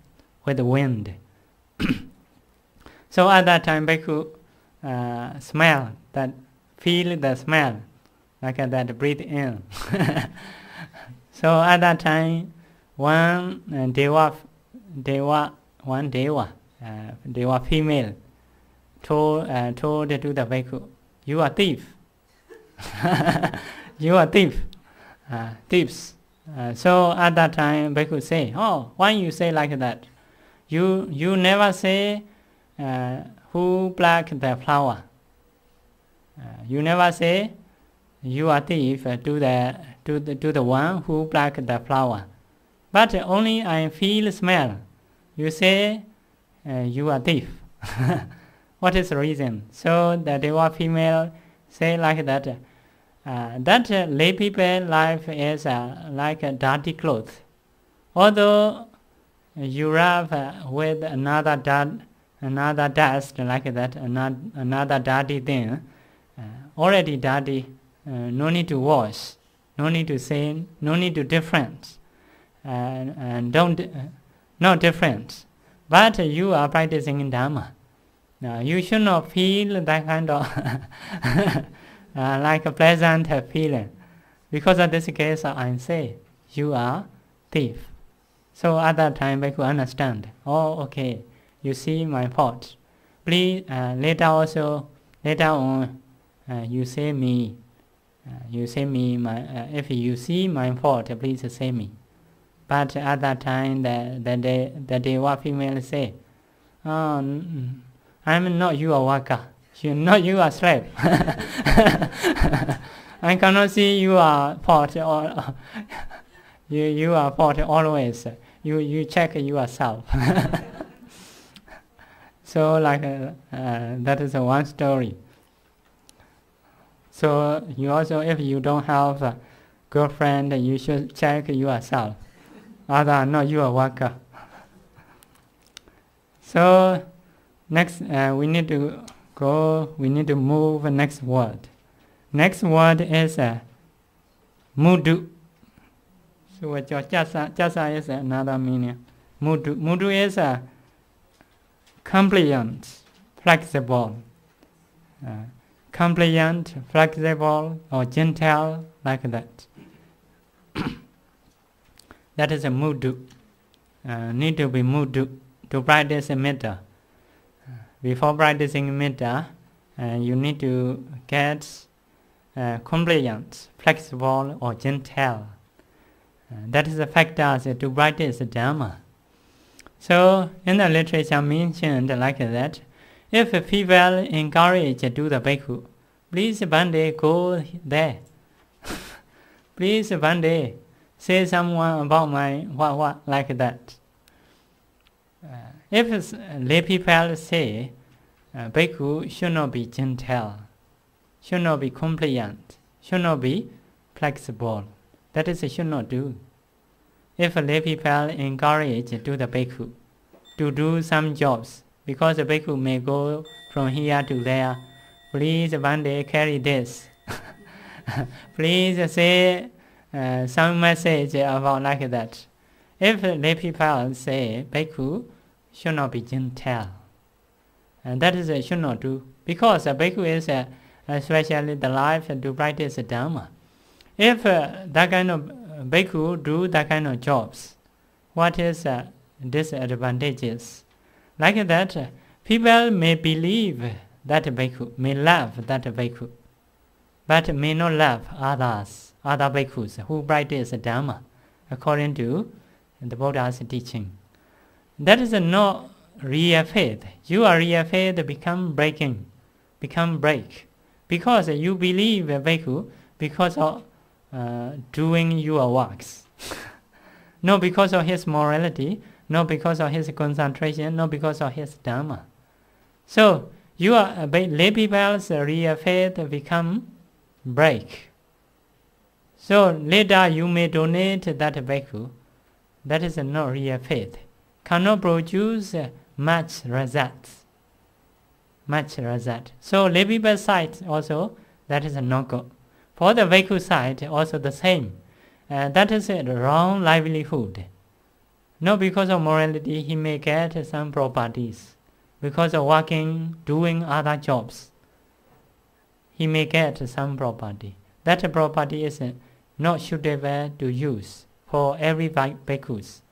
Speaker 1: with the wind. So at that time, bhikkhu smell that, feel the smell, like that, breathe in. So at that time, one deva female told to the bhikkhu, "You are thief." You are thief. Thieves. So at that time, bhikkhu say, "Oh, why you say like that? You never say who plucked the flower. You never say you are thief to the one who plucked the flower. But only I feel smell. You say you are thief." What is the reason? So the deva female say like that. That lay people life is like a dirty cloth. Although you rub with another dust like that, another dirty thing, already dirty, no need to wash, no need to say, no need to difference, and not different. But you are practicing in Dhamma. Now you should not feel that kind of like a pleasant feeling. Because of this case, I say you are thief. So at that time, bhikkhu understand. Oh, okay. You see my fault. Please later on, you say me. If you see my fault, please say me. But at that time, the deva female say, "Oh, I'm not your worker. You're not your slave. I cannot see your fault. Or you are fault always. You check yourself." So like that is one story. So you also, if you don't have a girlfriend, you should check yourself. Other not your worker. So next we need to move next word. Next word is mudu. So jasa is another meaning. Mudu is compliant, flexible. Compliant, flexible, or gentle, like that. That is a mudu. Need to be mudu to practice a metta. Before practicing metta, you need to get compliant, flexible, or gentle. That is the factors to practice Dhamma. So in the literature mentioned like that, if people encourage to the bhikkhu, please one day go there. Please one day say someone about my what like that. If lay people say bhikkhu should not be gentle, should not be compliant, should not be flexible, that is should not do. If lay people encourage to the bhikkhu to do some jobs, because the bhikkhu may go from here to there, please one day carry this. Please say some message about like that. If lay people say bhikkhu should not be gentle, and that is should not do, because a bhikkhu is especially the life to practice Dhamma. If that kind of bhikkhu do that kind of jobs, what is disadvantages? Like that, people may believe that bhikkhu, may love that bhikkhu, but may not love others, other bhikkhus who practice Dhamma according to the Buddha's teaching. That is not real faith. Your real faith become break, because you believe a bhikkhu because of doing your works. Not because of his morality, not because of his concentration, not because of his Dhamma. So, your lay people's real faith become break. So, later you may donate that bhikkhu. That is not real faith. Cannot produce much results. So, lay people's side also, that is not good. For the bhikkhu side, also the same. That is a wrong livelihood. Not because of morality, he may get some properties. Because of working, doing other jobs, he may get some property. That property is not suitable to use for every bhikkhus.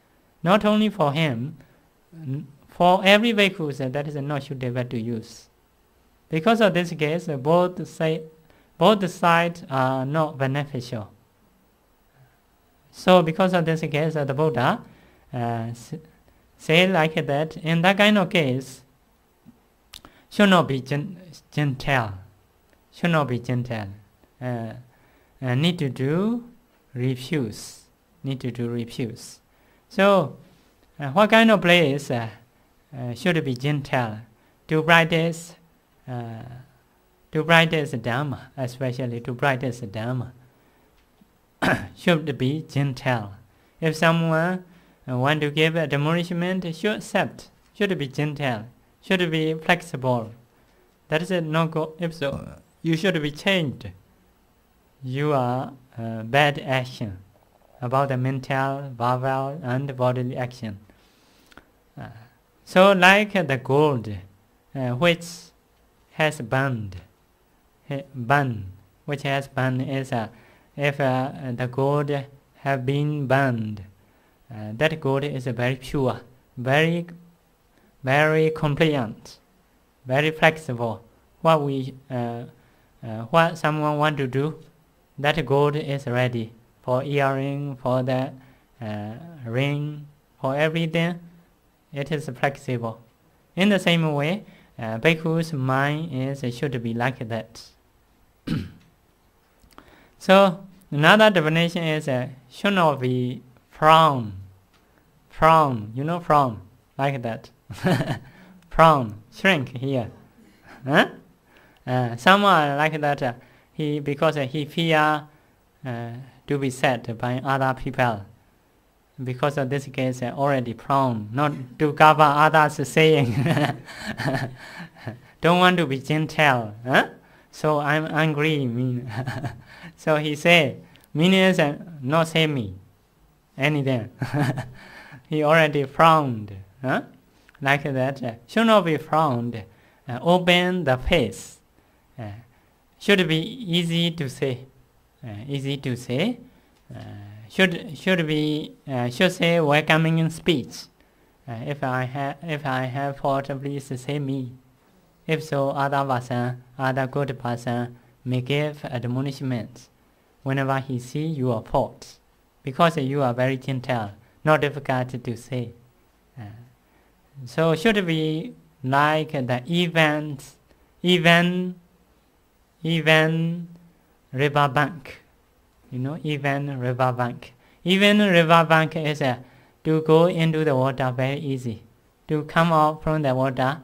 Speaker 1: Not only for him, for every bhikkhus, that is not suitable to use. Because of this case, both sides are not beneficial. So because of this case, the Buddha say like that, in that kind of case, should not be gentle. Should not be gentle. Need to do refuse. So, what kind of place should be gentle to practice Dhamma, especially to practice Dhamma? Should be gentle. If someone want to give admonishment, should accept. Should be gentle. Should be flexible. That is not good. If so, you should be changed. You are bad action about the mental, verbal, and bodily action. So, like the gold, which has burned, which has burned is if the gold have been burned, that gold is very pure, very compliant, very flexible. What someone want to do, that gold is ready for earring, for the ring, for everything. It is flexible. In the same way, bhikkhu's mind should be like that. So another definition is should not be frown, frown, like that. Frown, shrink here. Someone like that, because he fear to be said by other people. Because of this case, already frown, not to cover others saying. Don't want to be gentle. So I'm angry. So he say, meaning is not say me anything. He already frowned. Like that. Should not be frowned. Open the face. Should be easy to say. Should say welcoming in speech. If I have fault, please say me. If so, other good person may give admonishments whenever he see your faults, because you are very gentle, not difficult to say. So should be like the even river bank. Even river bank. Even river bank is to go into the water very easy. To come out from the water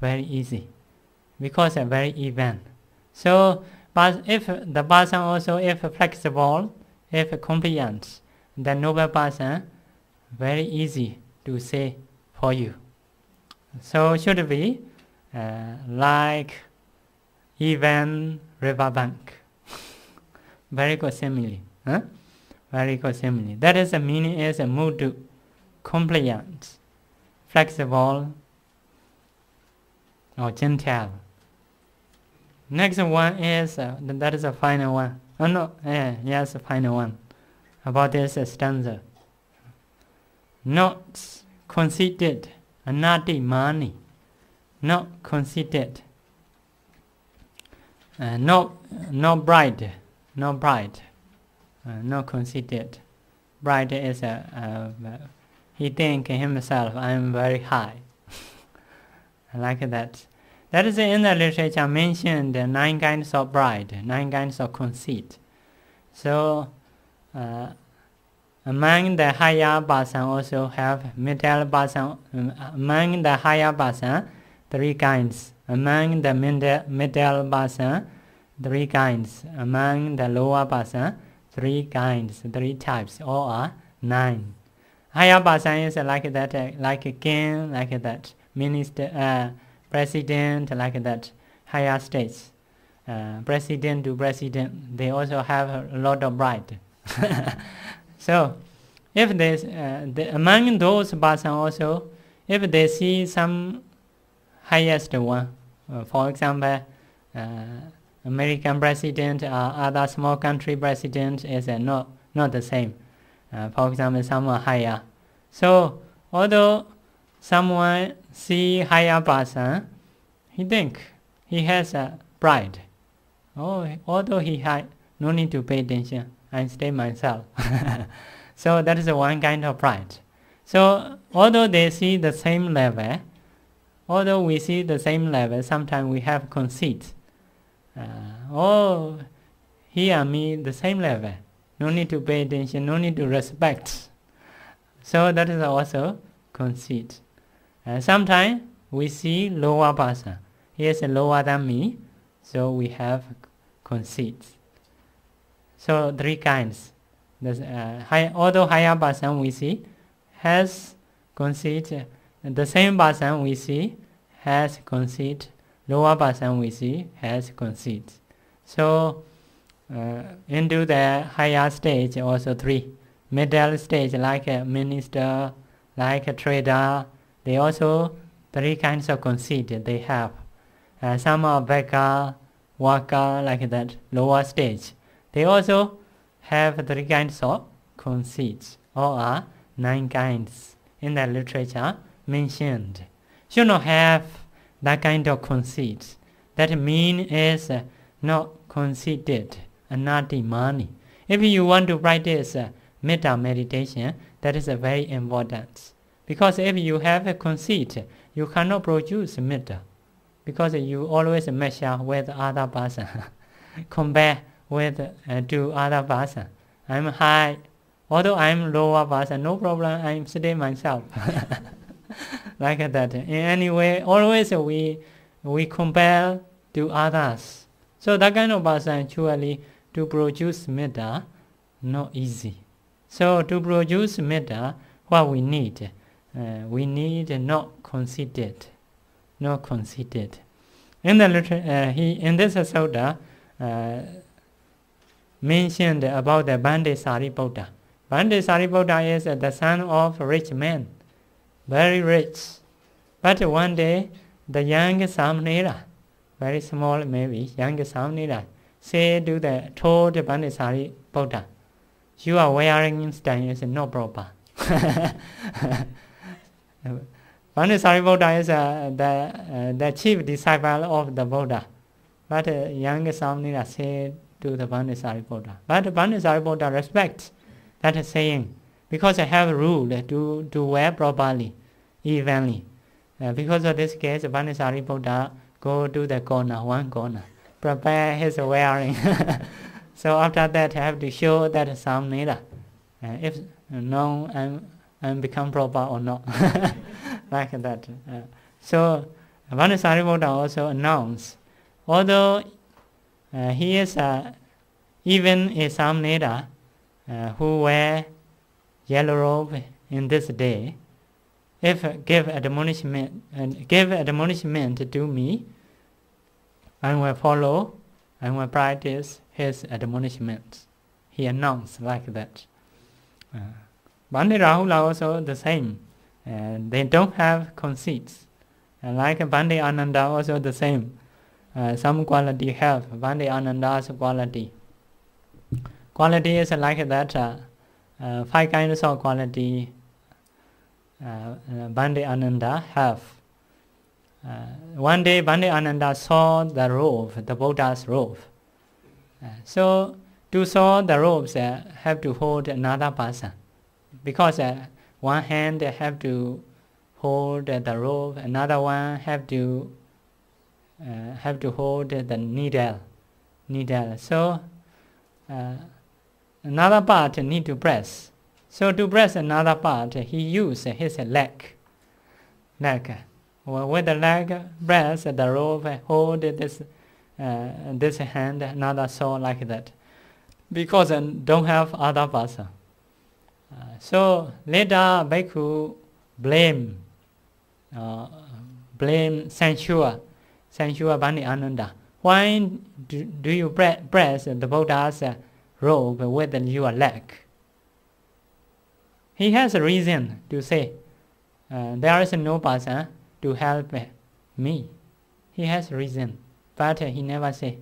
Speaker 1: very easy. Because very even. So, but if the person also, if flexible, if compliant, the noble person, very easy to say for you. So should be like even river bank. Very good simile. Very good simile. That is the meaning is mood, compliant, flexible, or gentle. Next one is, that is the final one. Oh no, yes, the final one. about this stanza. Not conceited, anati mani, not conceited, not bright, not conceited. Bright is he think himself, I am very high, like that. That is in the literature mentioned 9 kinds of pride, 9 kinds of conceit. So among the higher person also have middle person. Among the higher person, 3 kinds. Among the middle person, 3 kinds. Among the lower person, 3 kinds, 3 types. All are 9. Higher person is like that, like a king, like that. Minister, president, like that. Higher stage. President to president, they also have a lot of pride. So, if there's among those persons also, if they see some highest one, for example, American president or other small country president is not the same. For example, some are higher. So, although someone see higher person, he think he has a pride. Oh, although he high, no need to pay attention. I stay myself. So that is one kind of pride. So although they see the same level, although we see the same level, sometimes we have conceit. Oh, he and me the same level. No need to pay attention, no need to respect. So that is also conceit. Sometimes we see lower person. He is lower than me, so we have conceit. So 3 kinds. Although higher person we see has conceit, the same person we see has conceit, lower person we see has conceit. So into the higher stage also 3. Middle stage like a minister, like a trader, they also 3 kinds of conceit they have. Some are beggar, worker, like that, lower stage. They also have 3 kinds of conceits. All are 9 kinds in the literature mentioned. Should not have that kind of conceit. That mean is not conceited, anati mani. If you want to practice metta meditation, that is very important. Because if you have a conceit, you cannot produce metta. Because you always measure with other person, compare with to other person. I'm high, although I'm lower person, no problem, I'm sitting myself. Like that. In any way, always we compare to others. So that kind of person actually to produce metta, not easy. So to produce metta, what we need not conceited. Not conceited. In the in this sutta mentioned about the Bhante Sariputta. Bhante Sariputta is the son of a rich man, very rich. But one day, the young Samnera, very small maybe, young Samnera, told Bhante Sariputta, you are wearing stone is not proper. Bhante Sariputta is the chief disciple of the Buddha. But young Samnera said to the Bhante Sariputta. But Bhante Sariputta respects that saying, because I have a rule to wear properly, evenly. Because of this case, Bhante Sariputta go to the corner, one corner, prepare his wearing. So after that, I have to show that Samnera, if no, I'm become proper or not. Like that. So Bhante Sariputta also announced, although he is even a Samnera who wear yellow robe in this day, if give admonishment to me, I will follow, I will practice his admonishments. He announced like that. Bhante Rahula also the same. They don't have conceits. Like Bhante Ananda also the same. Some quality have. Bhante Ananda's quality. Quality is like that. 5 kinds of quality Bhante Ananda have. One day Bhante Ananda saw the robe, the Buddha's robe. So to saw the robes have to hold another person, because one hand have to hold the robe, another one have to hold the needle. So another part need to press. So to press another part, he used his leg. With the leg, press the rope, hold this hand, another saw like that. Because don't have other person. So later Bhikkhu blame, censure Bhante Ananda. Why do you press the Buddha's robe with your leg? He has a reason to say, there is no person to help me. He has a reason, but he never say,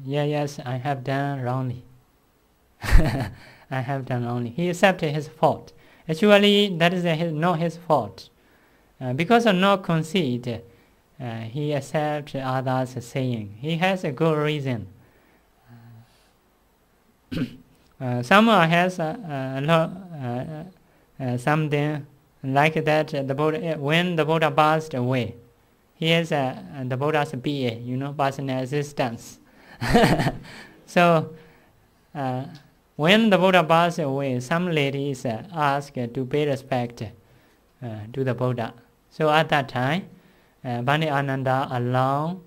Speaker 1: yes, I have done wrongly. I have done wrongly. He accepted his fault. Actually, that is not his fault. Because of no conceit, he accepts others saying. He has a good reason. Someone has something like that. The Buddha, when the Buddha passed away, he has the Buddha's PA, personal assistance. So when the Buddha passed away, some ladies asked to pay respect to the Buddha. So at that time, Bhante Ananda allowed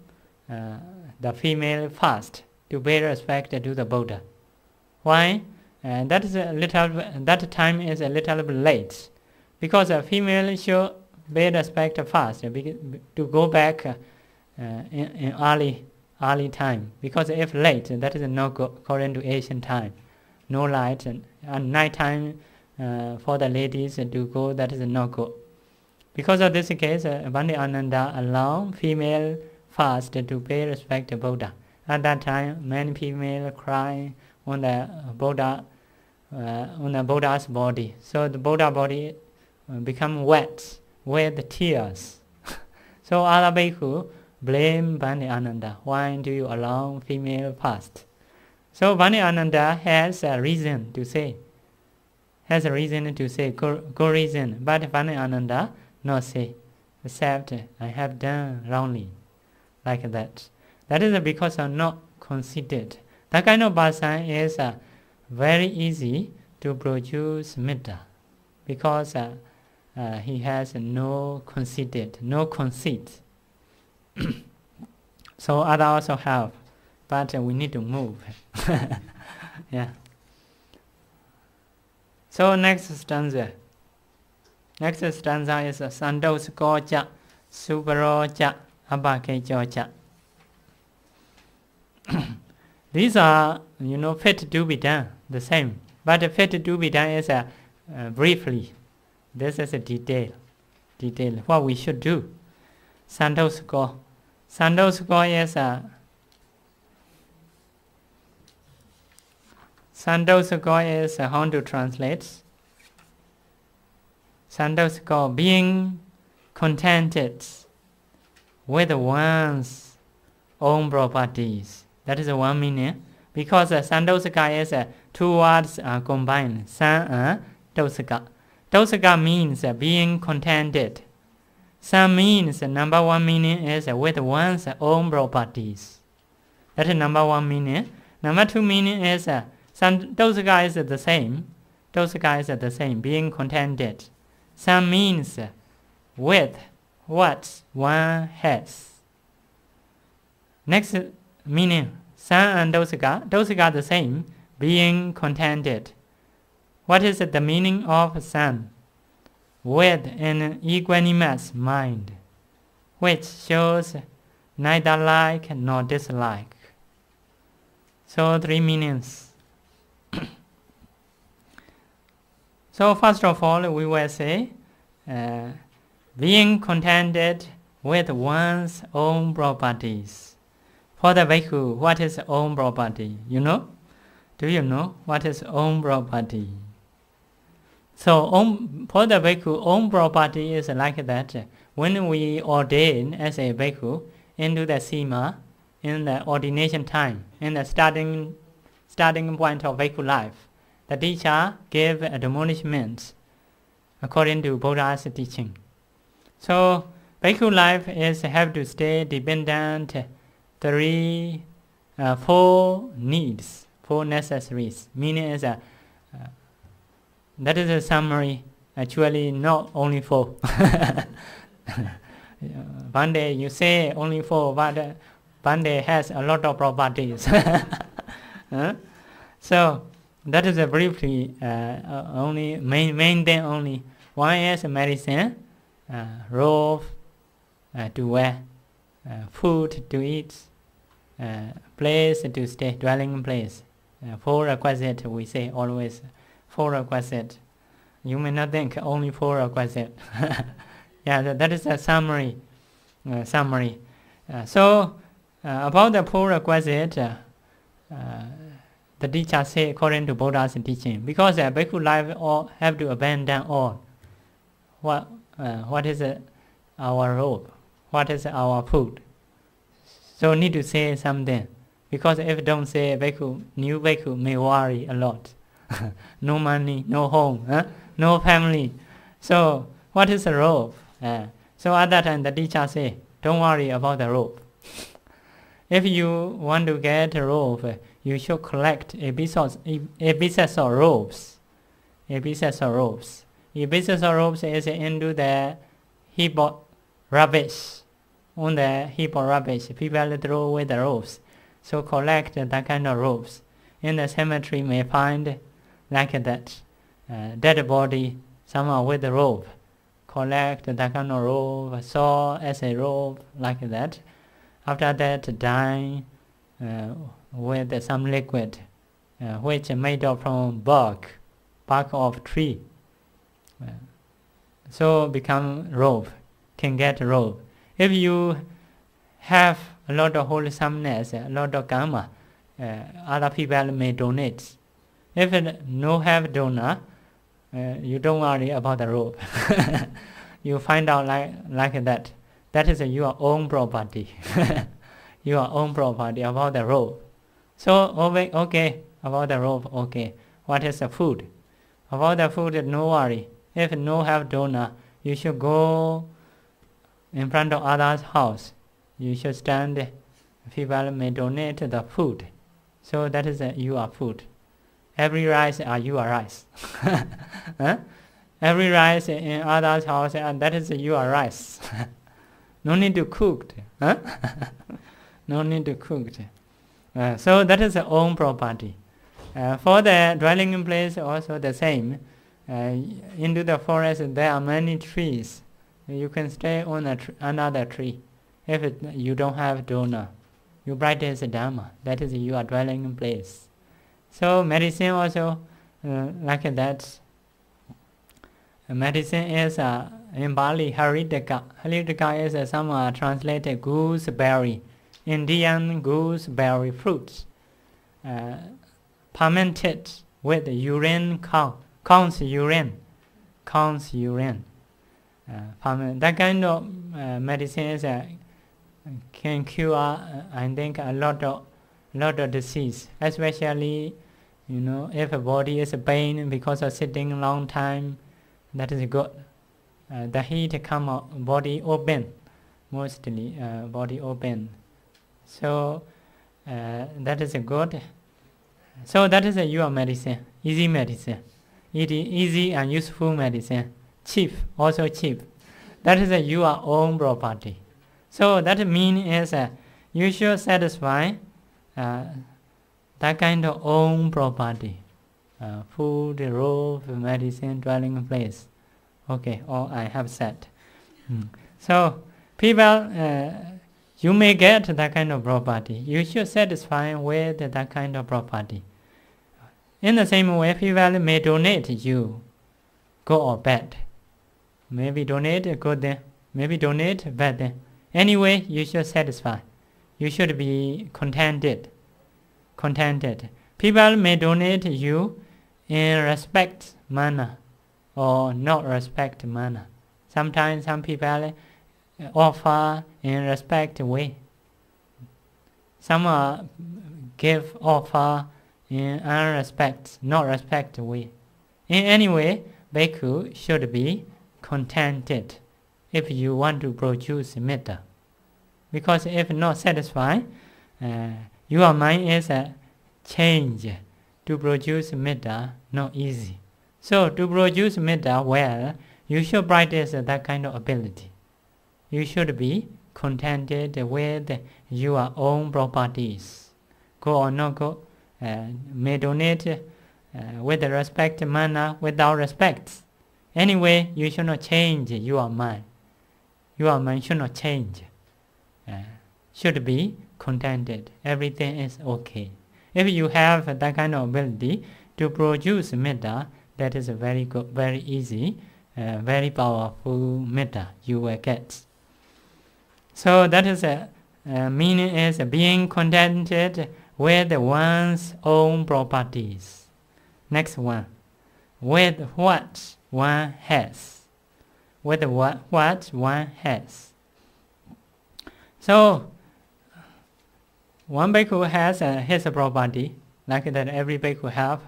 Speaker 1: the female fast to pay respect to the Buddha. Why? That time is a little bit late, because a female should pay respect fast to go back in early time. Because if late, that is not good according to Asian time. No light and night time for the ladies to go, that is not good. Because of this case, Bhante Ananda allowed female fast to pay respect to Buddha. At that time, many female cry on the Buddha's body. So the Buddha body become wet with tears. So other bhikkhu blame Bhante Ananda. Why do you allow female fast? So Bhante Ananda has a reason to say. Good reason. But Bhante Ananda not say, except I have done wrongly, like that. That is because of not conceited. That kind of person is very easy to produce metta, because he has no conceit. So others also have, but we need to move. Yeah. So next stanza. Next stanza is Sandosko cha, Supero cha, Abakecho cha. These are, fit to be done, the same. But fit to be done is briefly. This is a detail, what we should do. Sandosko. Sandosko is how to translate. Sandosko, being contented with one's own properties. That is one meaning. Because Sandosaka is 2 words combined. San and Dosaka. Dosaka means being contented. San means number 1 meaning is with one's own properties. That is number 1 meaning. Number 2 meaning is Dosaka is the same. Dosaka is the same, being contented. San means with what one has. Next meaning, San and Dosaka. Dosaka the same, being contented. What is the meaning of San? With an equanimous mind, which shows neither like nor dislike. So 3 meanings. So first of all, we will say, being contented with one's own properties. For the bhikkhu, what is own property? Do Do you know what is own property? So for the bhikkhu, own property is like that. When we ordain as a bhikkhu into the sima, in the ordination time, in the starting point of bhikkhu life, the teacher gave admonishments according to Buddha's teaching. So bhikkhu life is have to stay dependent 4 needs, 4 necessaries. Meaning is that is a summary. Actually, not only 4. One day you say only 4, but one day has a lot of properties. So that is a briefly only main thing only. One is medicine, robe to wear, food to eat, place to stay, dwelling place. 4 requisites we say always. 4 requisites. You may not think only 4 requisites. Yeah, that is a summary. So about the 4 requisites, the teacher say according to Buddha's teaching, because bhikkhu life all have to abandon all. What is our robe? What is our food? So need to say something, because if don't say, new bhikkhu may worry a lot. No money, no home, no family. So what is a robe? So at that time the teacher say, don't worry about the robe. If you want to get a robe, you should collect a piece of robes. A piece of robes is into the heap of rubbish. On the heap of rubbish, people throw away the robes. So collect that kind of robes. In the cemetery may find like that dead body, someone with a robe. Collect that kind of robe, saw as a robe like that. After that, dye with some liquid, which is made up from bark of tree. So become robe, can get robe. If you have a lot of wholesomeness, a lot of karma, other people may donate. If no have donor, you don't worry about the robe. You find out like that. That is your own property. Your own property about the robe. So okay, about the robe, okay. What is the food? About the food, no worry. If no have donor, you should go in front of others' house. You should stand. People may donate the food. So that is your food. Every rice are your rice. Every rice in others' house, and that is your rice. No need to cook. No need to cook. So that is your own property. For the dwelling place also the same. Into the forest there are many trees. You can stay on another tree. If you don't have donor, you practice Dhamma. That is your dwelling place. So medicine also like that. Medicine is in Bali Haridika. Haridika is some translated gooseberry, Indian gooseberry fruits, fermented with urine cow's urine. That kind of medicine can cure, I think, a lot of disease, especially if a body is pain because of sitting a long time. That is good. The heat come out, body open, mostly body open. So that is good. So that is your medicine, easy medicine, easy and useful medicine, cheap, also cheap. That is your own property. So that means is you should satisfy that kind of own property. Food, robe, medicine, dwelling place. Okay, all I have said. So people, you may get that kind of property. You should satisfy with that kind of property. In the same way, people may donate you good or bad. Maybe donate good then, maybe donate bad then. Anyway, you should satisfy. You should be contented. People may donate you in respect manner or not respect manner. Sometimes some people offer in respect way. Some give offer in unrespect, not respect way. In any way, bhikkhu should be contented if you want to produce metta. Because if not satisfied, your mind is change. To produce metta, not easy. So to produce metta well, you should practice that kind of ability. You should be contented with your own properties. Go or not go, may donate with the respect manner, without respect. Anyway, you should not change your mind. Your mind should not change. Should be contented. Everything is okay. If you have that kind of ability to produce metta, that is a very good, very easy, very powerful metta you will get. So that is meaning is being contented with one's own properties. Next one, with what one has. With what one has. So one bhikkhu has his property, like that every bhikkhu have.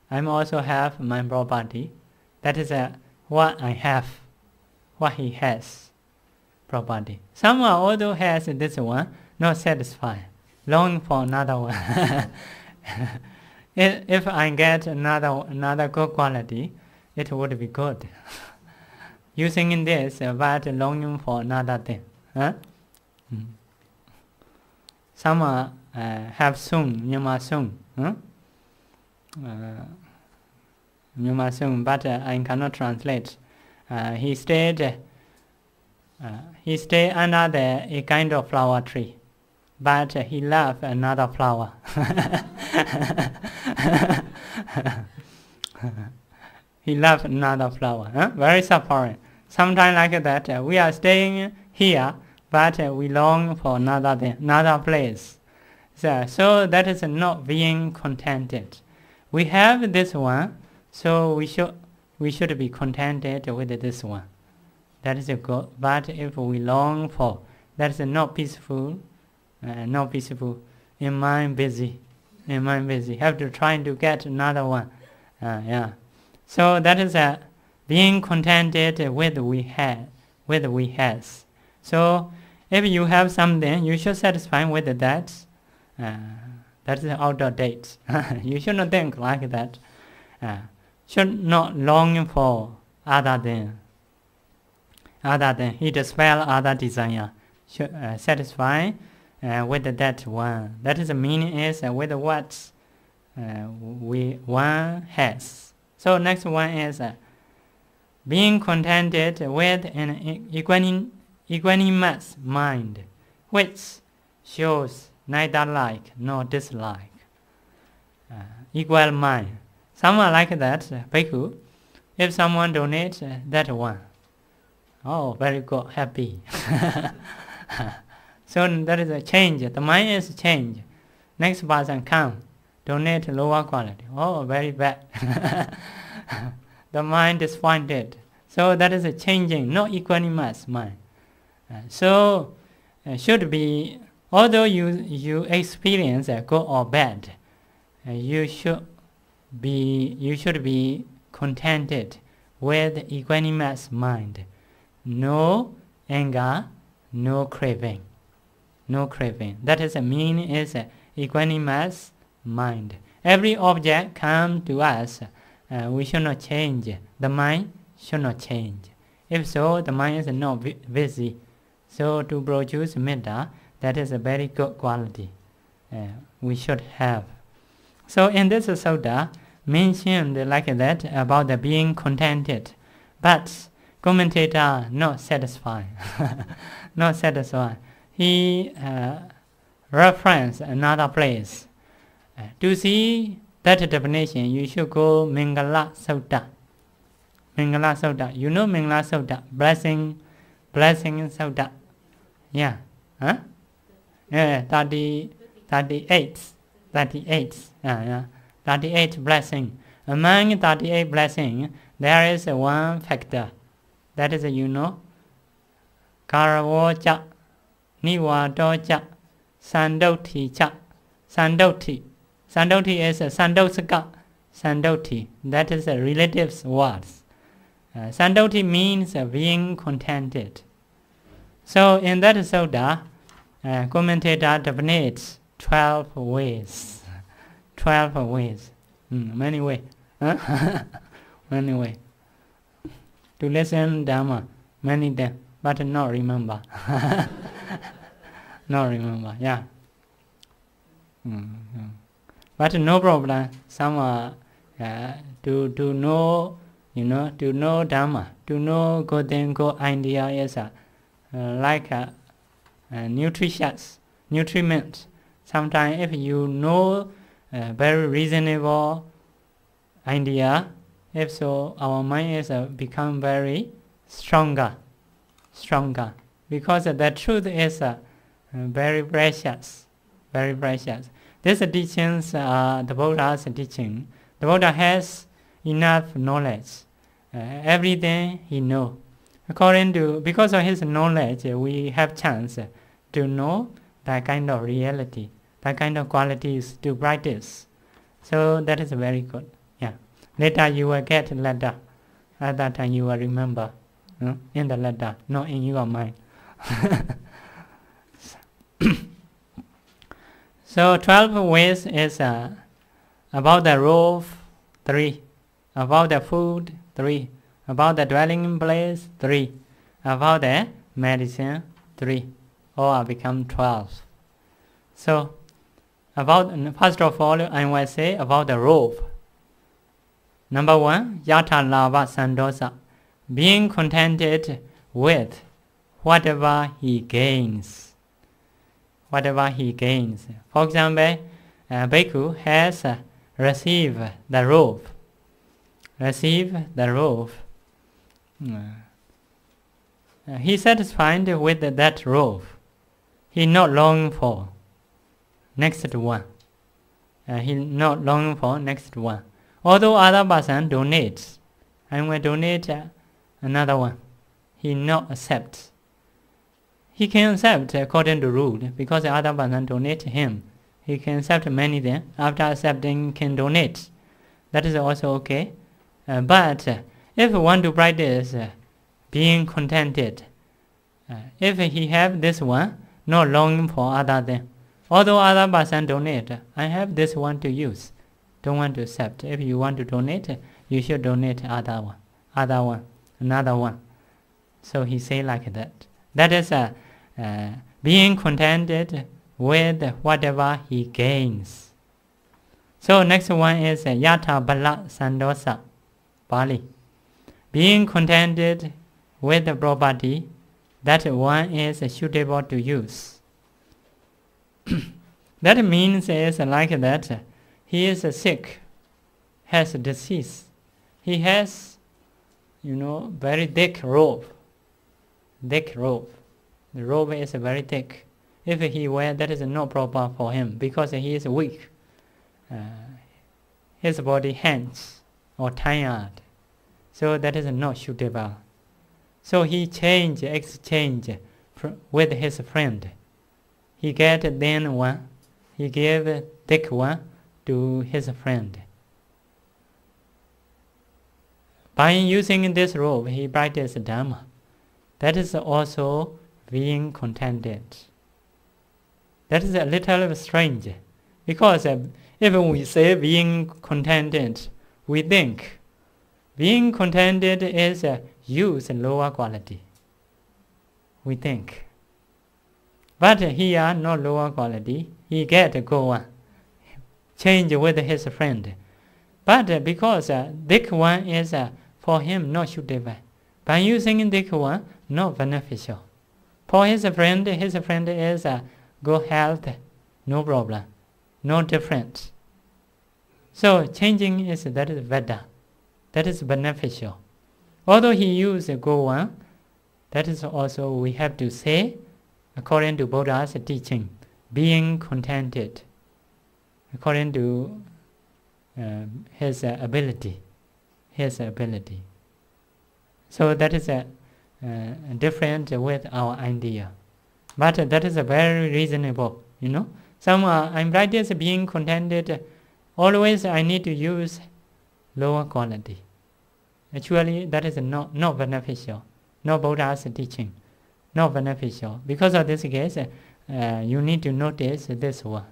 Speaker 1: I also have my property. That is what I have, what he has, property. Someone also has this one, not satisfied, longing for another one. If I get another good quality, it would be good. Using this, but longing for another thing. Huh? Some have sung, Nyama sung. Huh? Nyama sung, but I cannot translate. He stayed under a kind of flower tree, but he loved another flower. He loved another flower. Huh? Very suffering. Sometimes like that, we are staying here, but we long for another thing, another place. So that is not being contented. We have this one, so we should be contented with this one. That is good. But if we long for, that is not peaceful. Not peaceful. In mind busy. Have to try to get another one. Yeah. So that is being contented with we has. So if you have something, you should satisfy with that. That is out of date. You should not think like that. Should not long for other than he dispel other desire. Should satisfy with that one. That is the meaning is with what one has. So next one is being contented with an equanimous mind, which shows neither like nor dislike. Equal mind. Someone like that, bhikkhu, if someone donates that one, oh, very good, happy. So that is a change. The mind is change. Next person come, donate lower quality. Oh, very bad. The mind disappointed. So that is a changing, not equanimous mind. So should be, although you experience good or bad, you should be contented with equanimous mind. No anger, no craving. No craving. That is the meaning is equanimous mind. Every object comes to us, we should not change. The mind should not change. If so, the mind is not busy. So to produce metta, that is a very good quality we should have. So in this sutta, mentioned like that about the being contented, but commentator not satisfied. Not satisfied. He referenced another place. To see that definition, you should go Mingala Sutta. Mingala Sutta. You know Mingala Sutta? Blessing Sutta. Yeah. Huh? Yeah, 38. Yeah. 38 blessings. Among 38 blessings, there is one factor. That is, Karavo cha, Niwado cha, Sandoti cha, Sandoti. Sandoti is Sandosaka. Sandoti. That is a relative's words. Sandoti means being contented. So in that sutta, commentator defines 12 ways. 12 ways. Many ways. Many ways. To listen Dhamma, many times, but not remember. Not remember, yeah. But no problem. Some to know, to know Dhamma, to know good thing, good idea is like nutriment. Sometimes if you know very reasonable idea, if so, our mind is become very stronger. Because the truth is very precious. Very precious. These teachings are the Buddha's teaching. The Buddha has enough knowledge. Everything he knows. Because of his knowledge, we have chance to know that kind of reality, that kind of qualities to practice. So that is very good. Yeah. Later you will get letter. At that time you will remember in the letter, not in your mind. So 12 ways is about the roof, 3. About the food, 3. About the dwelling place, 3. About the medicine, 3. All become 12. So, first of all, I will say about the roof. Number 1, Yatha Lava Sandosa. Being contented with whatever he gains. Whatever he gains. For example, Bhikkhu has received the robe. He satisfied with that robe. He not longing for next one. Although other person donates, I will donate another one. He not accepts. He can accept according to rule because the other person donate him. He can accept many things. After accepting, can donate. That is also okay. But if want to practice being contented, if he have this one, not longing for other thing. Although other person donate, I have this one to use. Don't want to accept. If you want to donate, you should donate another one. So he say like that. That is being contented with whatever he gains. So next one is Yatha Bala Sandosa, Pali. Being contented with the property that one is suitable to use. That means is like that. He is sick, has disease. He has, very thick robe. The robe is very thick. If he wear, that is not proper for him because he is weak. His body hands or tired. So that is not suitable. So he exchange with his friend. He get thin one. He gave thick one to his friend. By using this robe, he practiced Dhamma. That is also being contented. That is a little strange. Because if we say being contented, we think being contented is use lower quality. We think. But here, not lower quality. He get a good one. Change with his friend. But because thick one is for him not suitable. By using thick one, not beneficial. For his friend is good health, no problem, no difference. So changing that is better. That is beneficial. Although he used a good one, that is also we have to say, according to Buddha's teaching, being contented. According to his ability. So that is different with our idea. But that is very reasonable, you know. Some I'm practice being contented. Always I need to use lower quality. Actually, that is not beneficial. No Buddha's teaching. Not beneficial. Because of this case, you need to notice this one.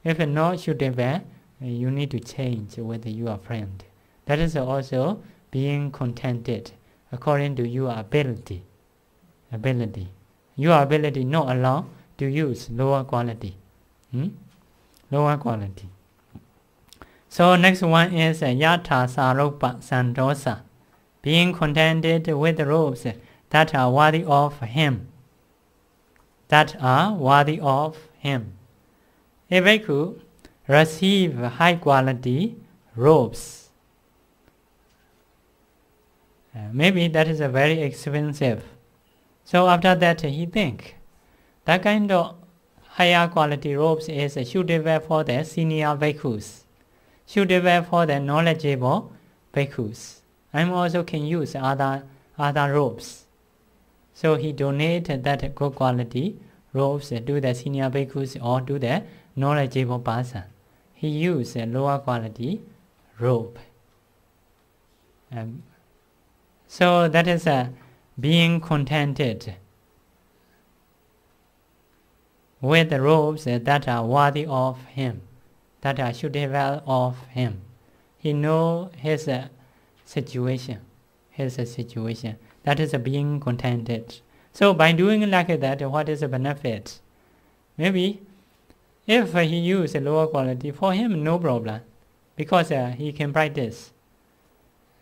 Speaker 1: If not suitable, you need to change with your friend. That is also being contented according to your ability. Your ability not allow to use lower quality. Lower quality. So next one is Yatha Sarupa Santosa. Being contented with the robes that are worthy of him. A bhikkhu receive high quality robes. Maybe that is a very expensive. So after that he think that kind of higher quality robes is suitable for the senior bhikkhus, suitable for the knowledgeable bhikkhus. I also can use other robes. So he donated that good quality robes to the senior bhikkhus or to the knowledgeable person. He used a lower quality robe. So that is being contented with the robes that are worthy of him, that are suitable of him. He knows his situation. That is being contented. So by doing like that, what is the benefit? Maybe if he use a lower quality, for him no problem, because he can practice.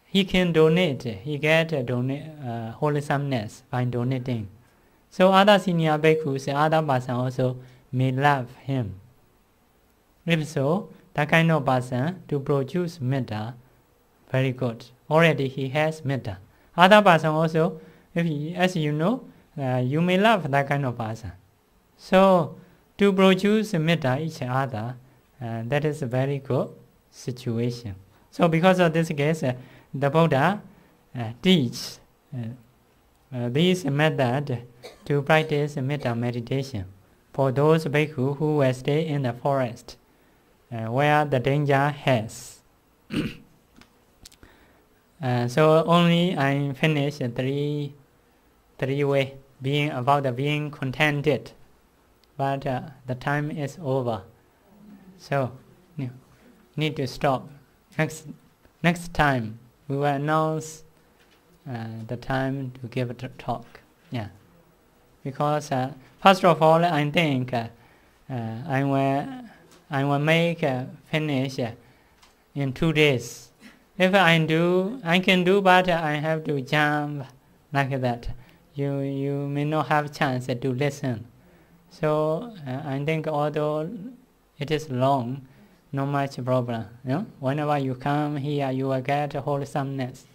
Speaker 1: He can donate. He get wholesomeness by donating. So other senior bhikkhus, other person also may love him. If so, that kind of person to produce metta, very good. Already he has metta. Other person also, if he, as you know, you may love that kind of person. So to produce metta each other, that is a very good situation. So because of this case, the Buddha teach this method to practice metta meditation for those bhikkhu who will stay in the forest where the danger has. So only I finish three way being about being contented, but the time is over. So need to stop. Next time we will announce the time to give a talk. Yeah, because first of all I think I will make finish in 2 days. If I can do, but I have to jump like that. You may not have chance to listen. So I think although it is long, no much problem. You know? Whenever you come here, you will get wholesomeness.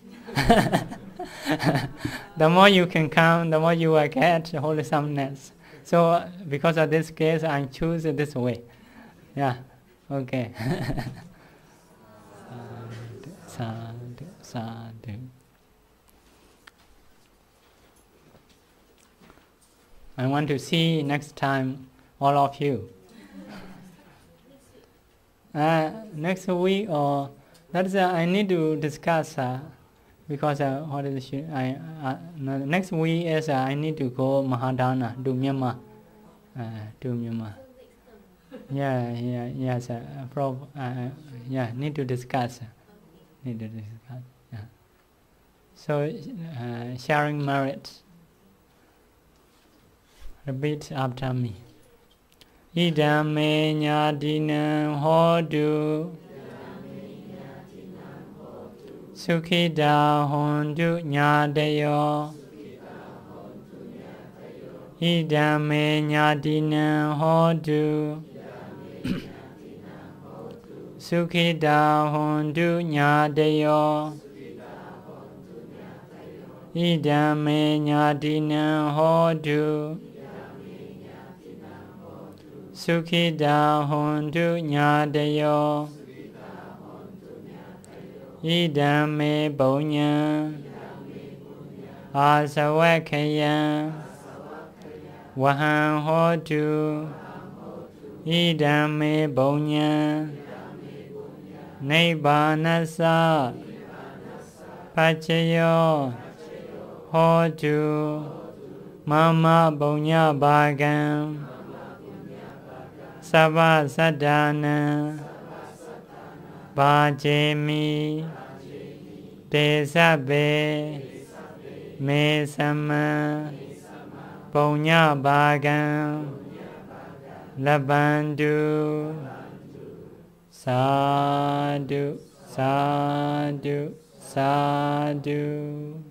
Speaker 1: The more you can come, the more you will get wholesomeness. So because of this case, I choose this way. Yeah, okay. Sadhu, sadhu. I want to see next time all of you. Next week or that's I need to discuss because what is next week is I need to go Mahadana to Myanmar. Yes. Need to discuss. Yeah. So sharing merit. Repeat after me. Idam me nyadinam hodu Sukhida hondu nyadayo Idam me nyadinam hodu Sukhida hondu nyadayo Idam me nyadinam hodu Sukhida hondu nyadayo idame punya asavakkhaya vahang hotu idame punya nibbanasa pachayo hotu mama punya bhagam sabba saddhana bhajemi te sabbe me sama punya bhagam labantu sadhu sadhu sadhu.